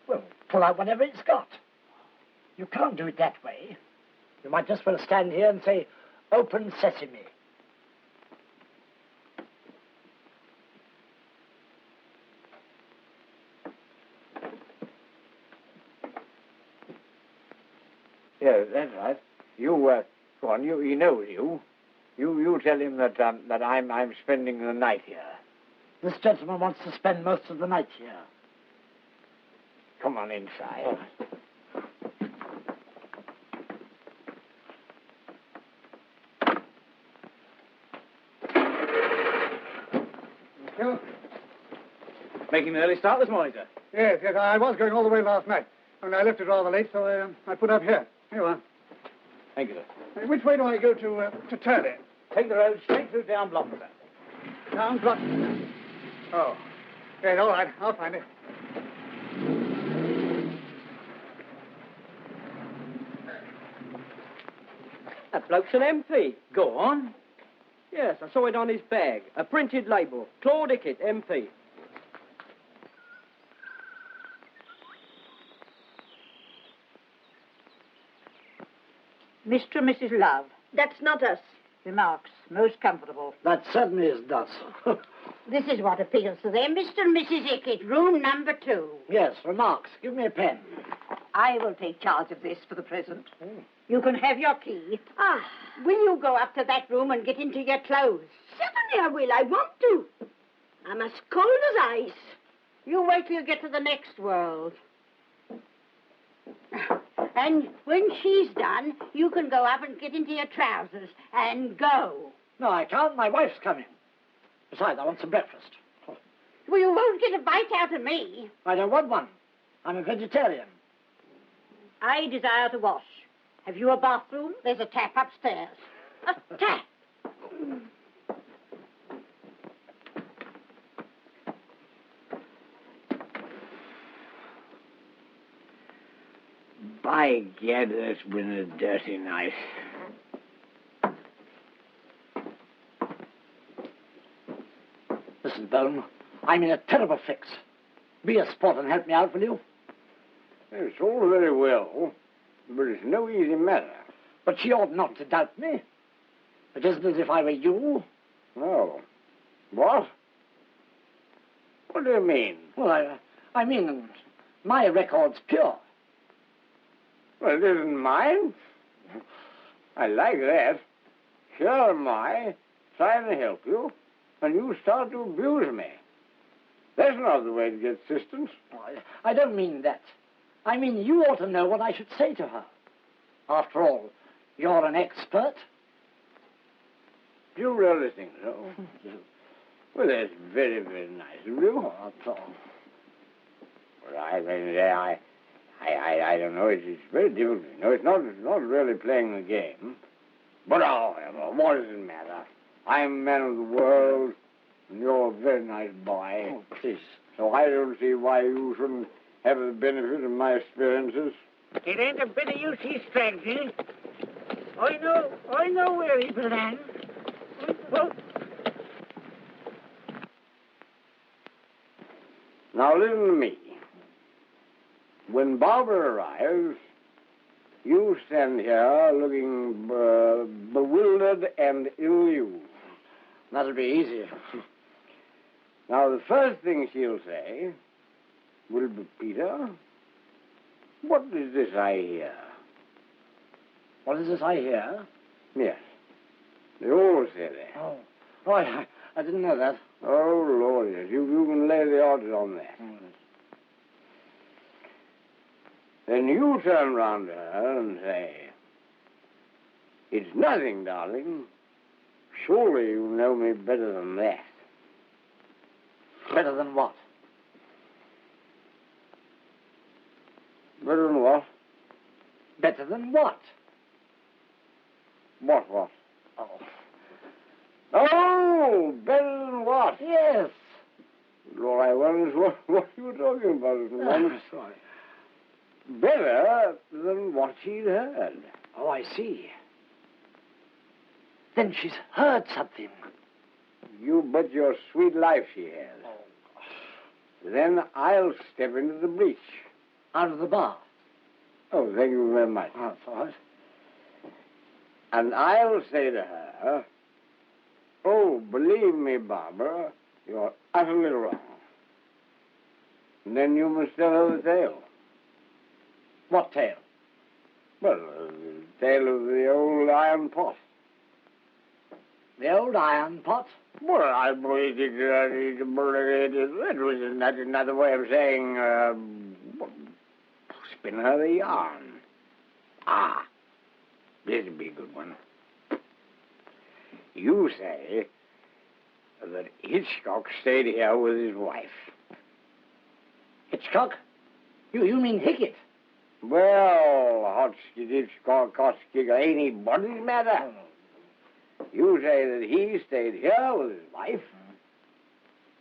Well, pull out whatever it's got. You can't do it that way. You might just well stand here and say, "Open sesame." Yeah, that's right. You, go on, he knows you. You tell him that I'm spending the night here. This gentleman wants to spend most of the night here. Come on inside. You? Making an early start this morning, sir? Yes, I was going all the way last night. And I left it rather late, so I put up here. Here you are. Thank you, sir. Which way do I go to Turley? Take the road straight through down Block, sir. Down Block. Oh. Yes, all right. I'll find it. That bloke's an MP. Go on. Yes, I saw it on his bag. A printed label. Claude Ickett, MP. Mr. and Mrs. Love. That's not us. Remarks. Most comfortable. That certainly is us. This is what appeals to them, Mr. and Mrs. Ickett, room number 2. Yes, remarks. Give me a pen. I will take charge of this for the present. You can have your key. Will you go up to that room and get into your clothes? Certainly I will. I want to. I'm as cold as ice. You wait till you get to the next world. And when she's done, you can go up and get into your trousers and go. No, I can't. My wife's coming. Besides, I want some breakfast. Well, you won't get a bite out of me. I don't want one. I'm a vegetarian. I desire to wash. Have you a bathroom? There's a tap upstairs. A tap. By gad, that's been a dirty night. Listen, Bone, I'm in a terrible fix. Be a sport and help me out, will you? It's all very well, but it's no easy matter. But she ought not to doubt me. It isn't as if I were you. No. What? What do you mean? Well, I mean, my record's pure. Well, it isn't mine. I like that. Here am I, trying to help you, and you start to abuse me. That's not the way to get assistance. I don't mean that. I mean, you ought to know what I should say to her. After all, you're an expert. Do you really think so? Well, that's very, very nice of you. Oh, that's all. Well, I don't know. It's very difficult. No, it's not really playing the game. But however, what does it matter? I'm a man of the world, and you're a very nice boy. Oh, please. So I don't see why you shouldn't have the benefit of my experiences. It ain't a bit of use he's straggling. I know where he belongs. Well, Now listen to me. When Barbara arrives, you stand here looking bewildered and ill-used. That'll be easy. Now, the first thing she'll say will be, Peter, what is this I hear? What is this I hear? Yes. They always say that. Oh, I didn't know that. Oh, Lord, yes. You can lay the odds on that. Then you turn round to her and say, it's nothing, darling. Surely you know me better than that. Better than what? Better than what? Better than what? What? Oh, better than what? Yes. Lord, I wonder what you were talking about at the moment. Sorry. Better than what she'd heard. Oh, I see. Then she's heard something. You bet your sweet life she has. Oh. Then I'll step into the breach. Out of the bar. Oh, thank you very much. Oh, that's all right. And I'll say to her, oh, believe me, Barbara, you're utterly wrong. And then you must tell her the tale. What tale? Well, the tale of the old iron pot. The old iron pot? Well, I believe that was another way of saying, spin her the yarn. Ah, this would be a good one. You say that Hitchcock stayed here with his wife. Hitchcock? You mean Hickett? Well, Hotchkiss, Hitchcock, Hotchkiss, ain't anybody's matter. You say that he stayed here with his wife,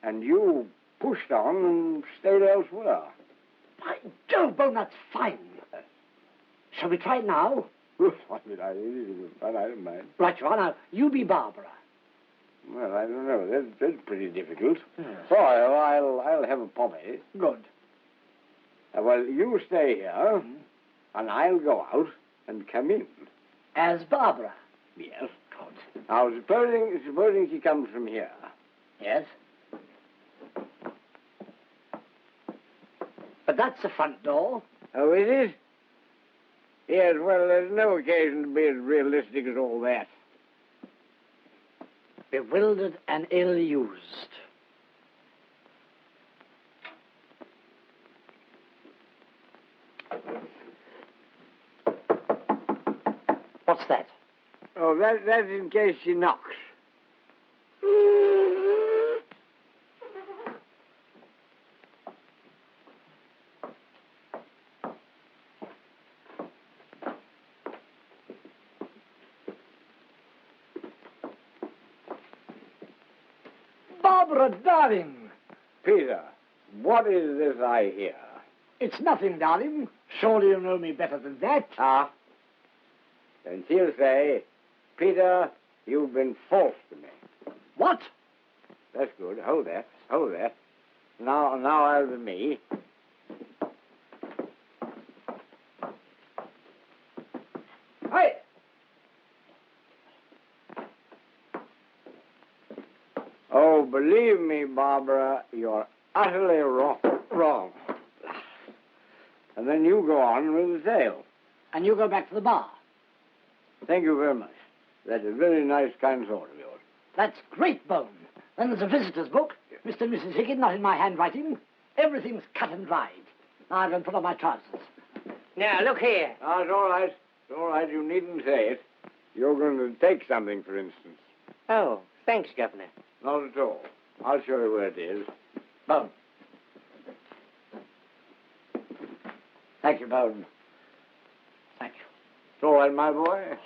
and you pushed on and stayed elsewhere. By Jove, Bone, that's fine. Shall we try it now? I don't mind. Right, you are. Now, you be Barbara. Well, I don't know. That's pretty difficult. Yes. So I'll have a pommy. Good. Well, you stay here, and I'll go out and come in. As Barbara? Yes. Good. Now, supposing she comes from here. Yes. But that's the front door. Oh, is it? Yes, well, there's no occasion to be as realistic as all that. Bewildered and ill-used. What's that? Oh, that's in case she knocks. Barbara, darling! Peter, what is this I hear? It's nothing, darling. Surely you know me better than that. Ah? Then she'll say, Peter, you've been false to me. What? That's good. Hold that. Hold that. Now I'll be me. Hey! Oh, believe me, Barbara, you're utterly wrong. And then you go on with the tale. And you go back to the bar. Thank you very much. That's a very nice, kind thought of yours. That's great, Bone. Then there's a visitor's book. Mr. and Mrs. Hickett, not in my handwriting. Everything's cut and dried. Now I'm going to put on my trousers. Now, look here. Oh, it's all right. It's all right. You needn't say it. You're going to take something, for instance. Oh, thanks, Governor. Not at all. I'll show you where it is. Bone. Thank you, Bone. Thank you. It's all right, my boy.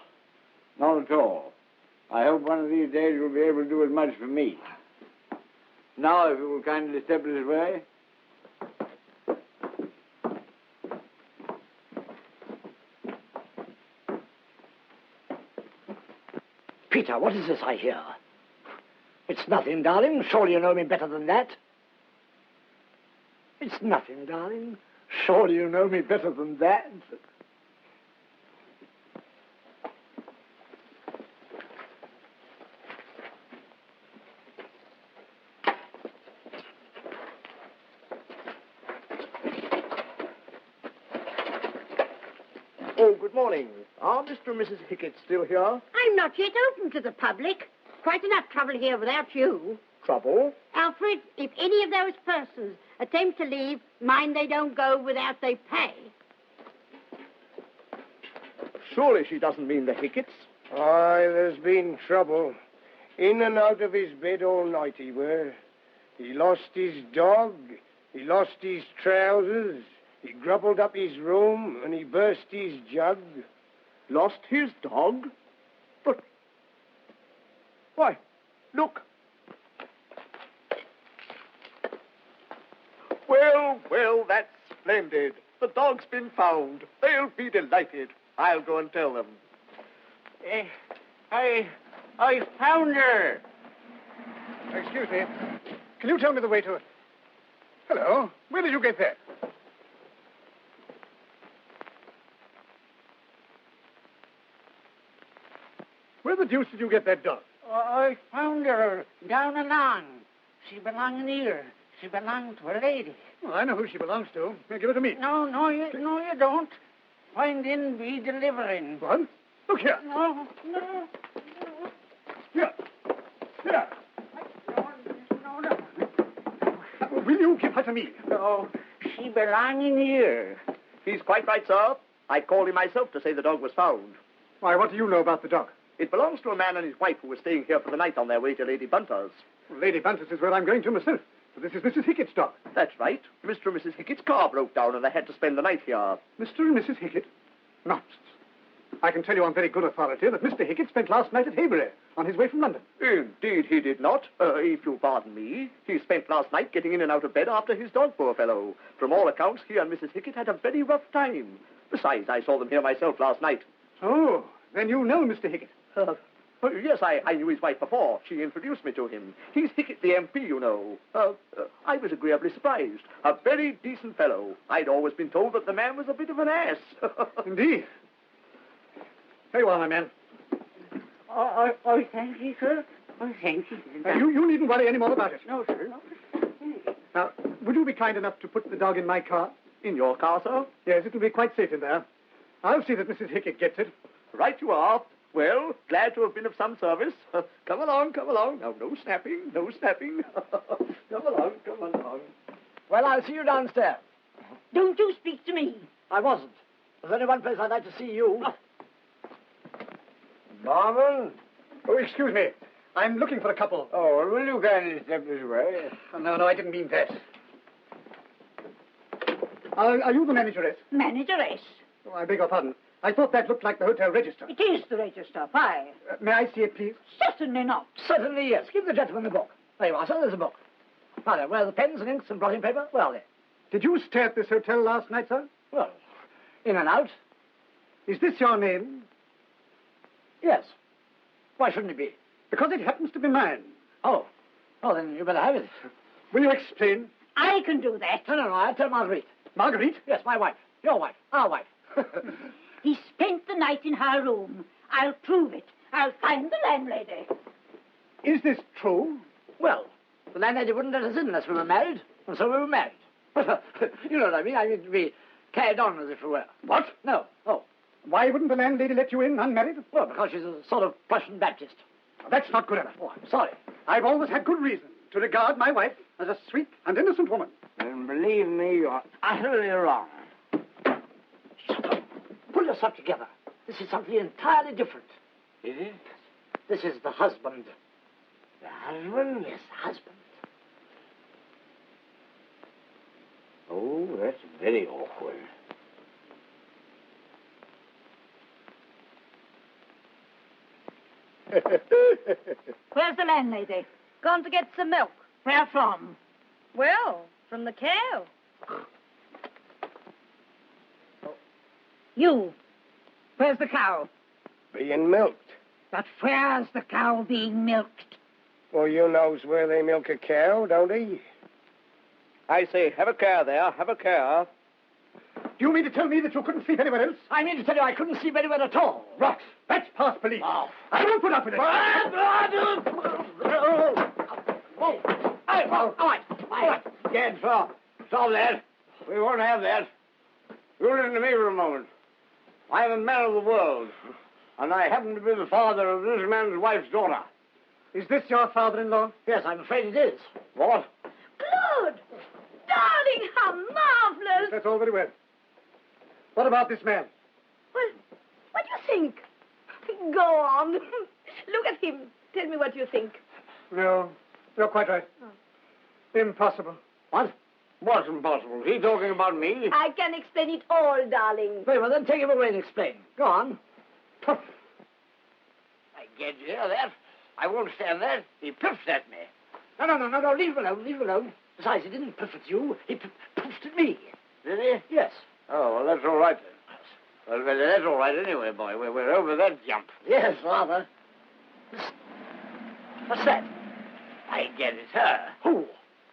Not at all. I hope one of these days you'll be able to do as much for me. Now, if you will kindly step this way. Peter, what is this I hear? It's nothing, darling. Surely you know me better than that. It's nothing, darling. Surely you know me better than that. Oh, good morning. Are Mr. and Mrs. Hickett still here? I'm not yet open to the public. Quite enough trouble here without you. Trouble? Alfred, if any of those persons attempt to leave, mind they don't go without they pay. Surely she doesn't mean the Hicketts. Aye, there's been trouble. In and out of his bed all night he were. He lost his dog, he lost his trousers, he grubbled up his room, and he burst his jug. Lost his dog? But... Why, look. Well, that's splendid. The dog's been found. They'll be delighted. I'll go and tell them. I found her. Excuse me. Can you tell me the way to it? Hello. Where did you get that? Where the deuce did you get that dog? I found her down along. She belonged here. She belonged to a lady. Well, I know who she belongs to. Here, give it to me. No, you don't. Find in be delivering. What? Look here. No. Here. Here. No. Will you give her to me? No, she belong in here. He's quite right, sir. I called him myself to say the dog was found. Why, what do you know about the dog? It belongs to a man and his wife who were staying here for the night on their way to Lady Bunter's. Well, Lady Bunter's is where I'm going to myself. But this is Mrs. Hickett's dog. That's right. Mr. and Mrs. Hickett's car broke down and they had to spend the night here. Mr. and Mrs. Hickett? Nonsense. I can tell you on very good authority that Mr. Hickett spent last night at Haybury on his way from London. Indeed he did not. If you'll pardon me. He spent last night getting in and out of bed after his dog, poor fellow. From all accounts, he and Mrs. Hickett had a very rough time. Besides, I saw them here myself last night. Oh, then you know Mr. Hickett. Yes, I knew his wife before. She introduced me to him. He's Hickett, the MP, you know. I was agreeably surprised. A very decent fellow. I'd always been told that the man was a bit of an ass. Indeed. Here you are, my man. Oh, thank you, sir. Oh, thank you. You needn't worry any more about it. No, sir, no. Now, would you be kind enough to put the dog in my car? In your car, sir? Yes, it'll be quite safe in there. I'll see that Mrs. Hickett gets it. Right you are. Well, glad to have been of some service. Come along, come along. Now, no snapping, no snapping. Come along, come along. Well, I'll see you downstairs. Don't you speak to me. I wasn't. There's only one place I'd like to see you. Barman? Oh, excuse me. I'm looking for a couple. Oh, well, will you kindly step this way? Oh, no, I didn't mean that. Are you the manageress? Manageress. Oh, I beg your pardon. I thought that looked like the hotel register. It is the register. Why? May I see it, please? Certainly not. Certainly, yes. Give the gentleman the book. There you are, sir. There's a book. Now then, where are the pens and inks and blotting paper? Well, then. Did you stay at this hotel last night, sir? Well, in and out. Is this your name? Yes. Why shouldn't it be? Because it happens to be mine. Oh. Oh, then you better have it. Will you explain? I can do that. No, I'll tell Marguerite. Marguerite? Yes, my wife. Your wife. Our wife. He spent the night in her room. I'll prove it. I'll find the landlady. Is this true? Well, the landlady wouldn't let us in unless we were married, and so we were married. You know what I mean? I mean to be carried on as if we were. What? No. Oh. Why wouldn't the landlady let you in unmarried? Well, because she's a sort of Prussian Baptist. That's not good enough. Oh, I'm sorry. I've always had good reason to regard my wife as a sweet and innocent woman. And believe me, you're utterly wrong. Shut up. Pull yourself together. This is something entirely different. Is it? This is the husband. The husband? Yes, the husband. Oh, that's very awkward. Where's the landlady? Gone to get some milk. Where from? Well, from the cow. You. Where's the cow? Being milked. But where's the cow being milked? Well, you knows where they milk a cow, don't he? I say, have a care there, have a care. Do you mean to tell me that you couldn't sleep anywhere else? I mean to tell you I couldn't sleep anywhere at all. Rot. That's past belief. Oh. I won't put up with it. All right. Dad, stop. Stop that. We won't have that. You listen to me for a moment. I am a man of the world, and I happen to be the father of this man's wife's daughter. Is this your father-in-law? Yes, I'm afraid it is. What? Good! Darling, how marvelous! That's all very well. What about this man? Well, what do you think? Go on. Look at him. Tell me what you think. No, you're quite right. Impossible. What? What's impossible? Is he talking about me? I can explain it all, darling. Very well, then take him away and explain. Go on. I can't hear that. I won't stand that. He piffed at me. No, leave him alone, leave him alone. Besides, he didn't piff at you, he piffed at me. Did he? Yes. Oh, well, that's all right then. Well, that's all right anyway, boy. We're over that jump. Yes, rather. What's that? I guess it's her. Who?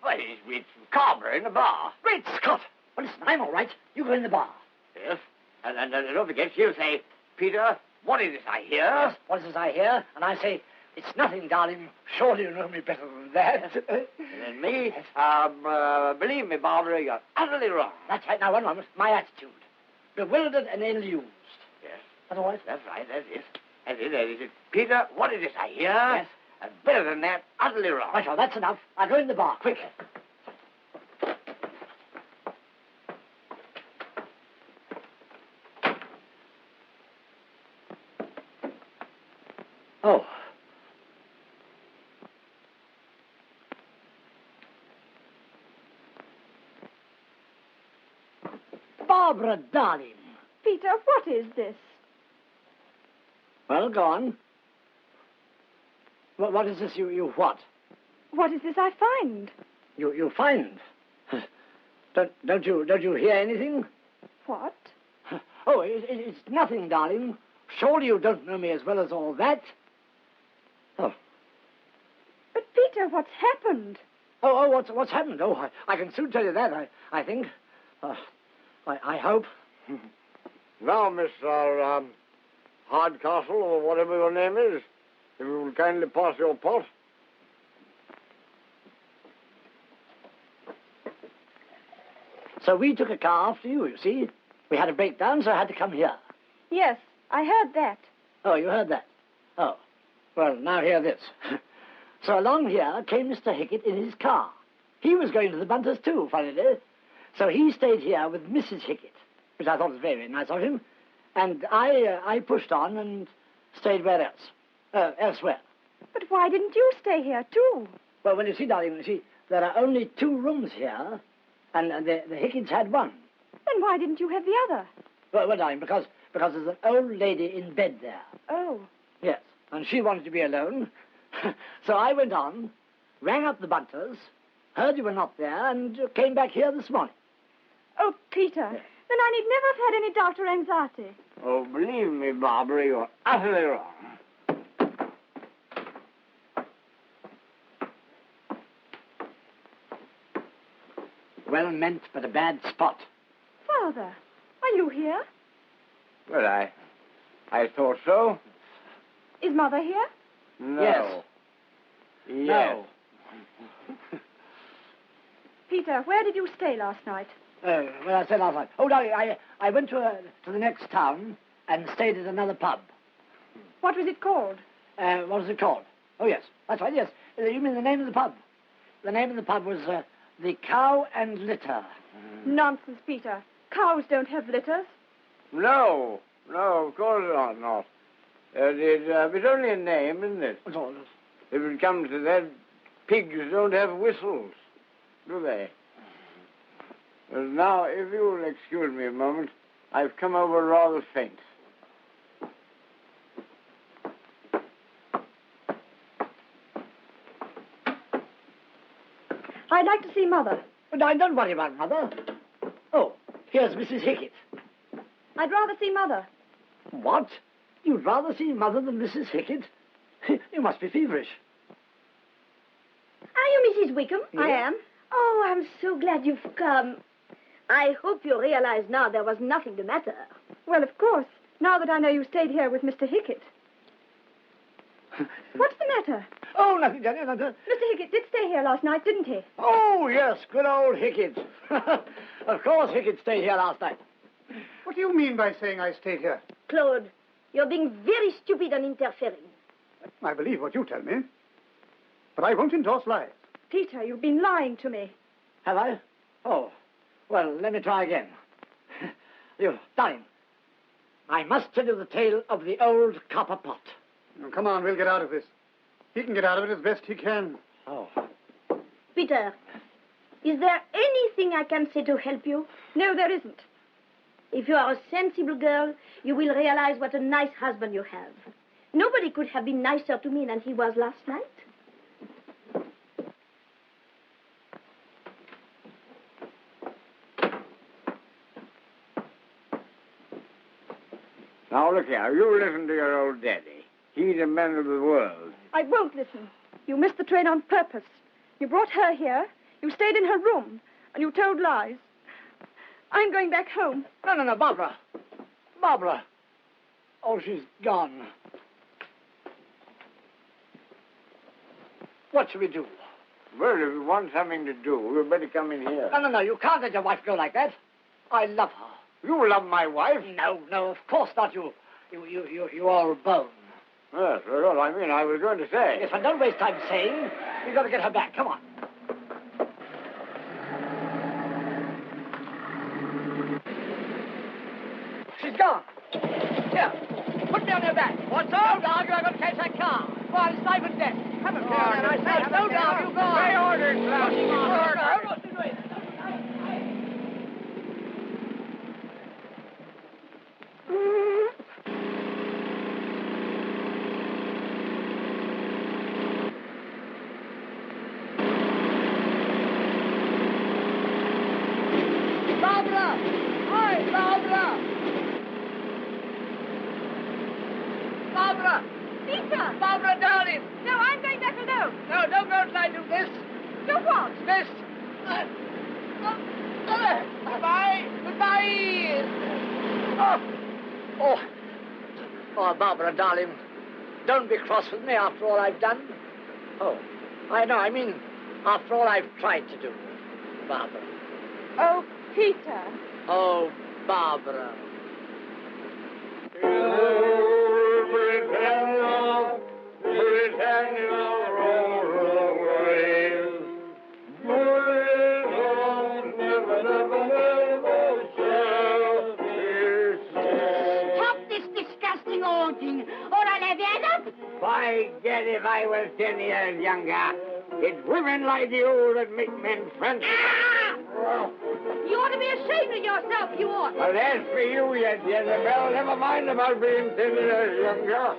Well, it's Carver in the bar. Great Scott! Well, listen, I'm all right. You go in the bar. Yes. And don't forget, she'll say, Peter, what is this I hear? Yes, what is this I hear? And I say, it's nothing, darling. Surely you know me better than that. And then me, believe me, Barbara, you're utterly wrong. That's right. Now, one moment. My attitude. Bewildered and ill-used. Yes. That's all right? That's right, that's it. That's it. Peter, what is this I hear? Yes. And better than that, utterly wrong. Right, well, that's enough. I'll go in the bar, quick. Oh. Barbara, darling. Peter, what is this? Well, go on. What is this you what? What is this I find? You find? Don't you hear anything? What? Oh, it's nothing, darling. Surely you don't know me as well as all that. Oh. But Peter, what's happened? Oh, what's happened? Oh, I can soon tell you that, I think. I hope. Now, Mr. Hardcastle, or whatever your name is, if you will kindly pass your pot. So we took a car after you see. We had a breakdown, so I had to come here. Yes, I heard that. Oh, you heard that? Oh. Well, now hear this. So along here came Mr. Hickett in his car. He was going to the Bunters too, funnily. So he stayed here with Mrs. Hickett, which I thought was very, very nice of him. And I pushed on and stayed where else? Elsewhere. But why didn't you stay here, too? Well, you see, darling, there are only 2 rooms here, and the Hicketts had one. Then why didn't you have the other? Well, darling, because there's an old lady in bed there. Oh. Yes, and she wanted to be alone. So I went on, rang up the Bunters, heard you were not there, and came back here this morning. Oh, Peter, then I need never have had any doubt or anxiety. Oh, believe me, Barbara, you're utterly wrong. Well meant, but a bad spot. Father, are you here? Well, I thought so. Is Mother here? No. Yes. Yes. No. Peter, where did you stay last night? Well, I said last night. Oh, darling, I went to the next town and stayed at another pub. What was it called? What was it called? Oh, yes. That's right, yes. You mean the name of the pub? The name of the pub was the Cow and Litter. Nonsense, Peter. Cows don't have litters. No, of course not. It's only a name, isn't it? That's all. If it comes to that, pigs don't have whistles, do they? Well, now, if you will excuse me a moment, I've come over rather faint. I'd like to see Mother. But I don't worry about Mother. Oh, here's Mrs. Hickett. I'd rather see Mother. What? You'd rather see Mother than Mrs. Hickett? You must be feverish. Are you Mrs. Wickham? Yes. I am. Oh, I'm so glad you've come. I hope you realize now there was nothing the matter. Well, of course, now that I know you stayed here with Mr. Hickett. What's the matter? Oh, nothing, Jenny, nothing. Mr. Hickett did stay here last night, didn't he? Oh, yes, good old Hickett. Of course Hickett stayed here last night. What do you mean by saying I stayed here? Claude, you're being very stupid and interfering. I believe what you tell me. But I won't endorse lies. Peter, you've been lying to me. Have I? Oh, well, let me try again. Darling, I must tell you the tale of the old copper pot. Now, come on, we'll get out of this. He can get out of it as best he can. Oh. Peter, is there anything I can say to help you? No, there isn't. If you are a sensible girl, you will realize what a nice husband you have. Nobody could have been nicer to me than he was last night. Now, look here, you listen to your old daddy. He's a man of the world. I won't listen. You missed the train on purpose. You brought her here, you stayed in her room, and you told lies. I'm going back home. No, Barbara. Barbara. Oh, she's gone. What shall we do? Well, if you want something to do, you'd better come in here. No, you can't let your wife go like that. I love her. You love my wife? No, of course not. You are a bone. Yes, well, all I mean, I was going to say. Yes, but don't waste time saying. We've got to get her back. Come on. She's gone. Here, put me on your back. What's up? No, dog, you're going to catch that car. Go on, it's life and death. Come on, man. I said, no, dog, you go on. Stay ordered, Klaus. What's he doing? Barbara! Hi, Barbara! Barbara! Peter! Barbara, darling! No, I'm going back alone. No, don't go till I do this. Do what? This. Goodbye. Goodbye. Oh, Barbara, darling. Don't be cross with me after all I've done. Oh, I know. I mean, after all I've tried to do, Barbara. Oh, Peter. Oh, Barbara. Stop this disgusting orgy, or I'll have you up. By gad, if I was 10 years younger, it's women like you that make men French. You ought to be ashamed of yourself, you ought. Well, as for you, you Jezebel, never mind about being 10 years younger.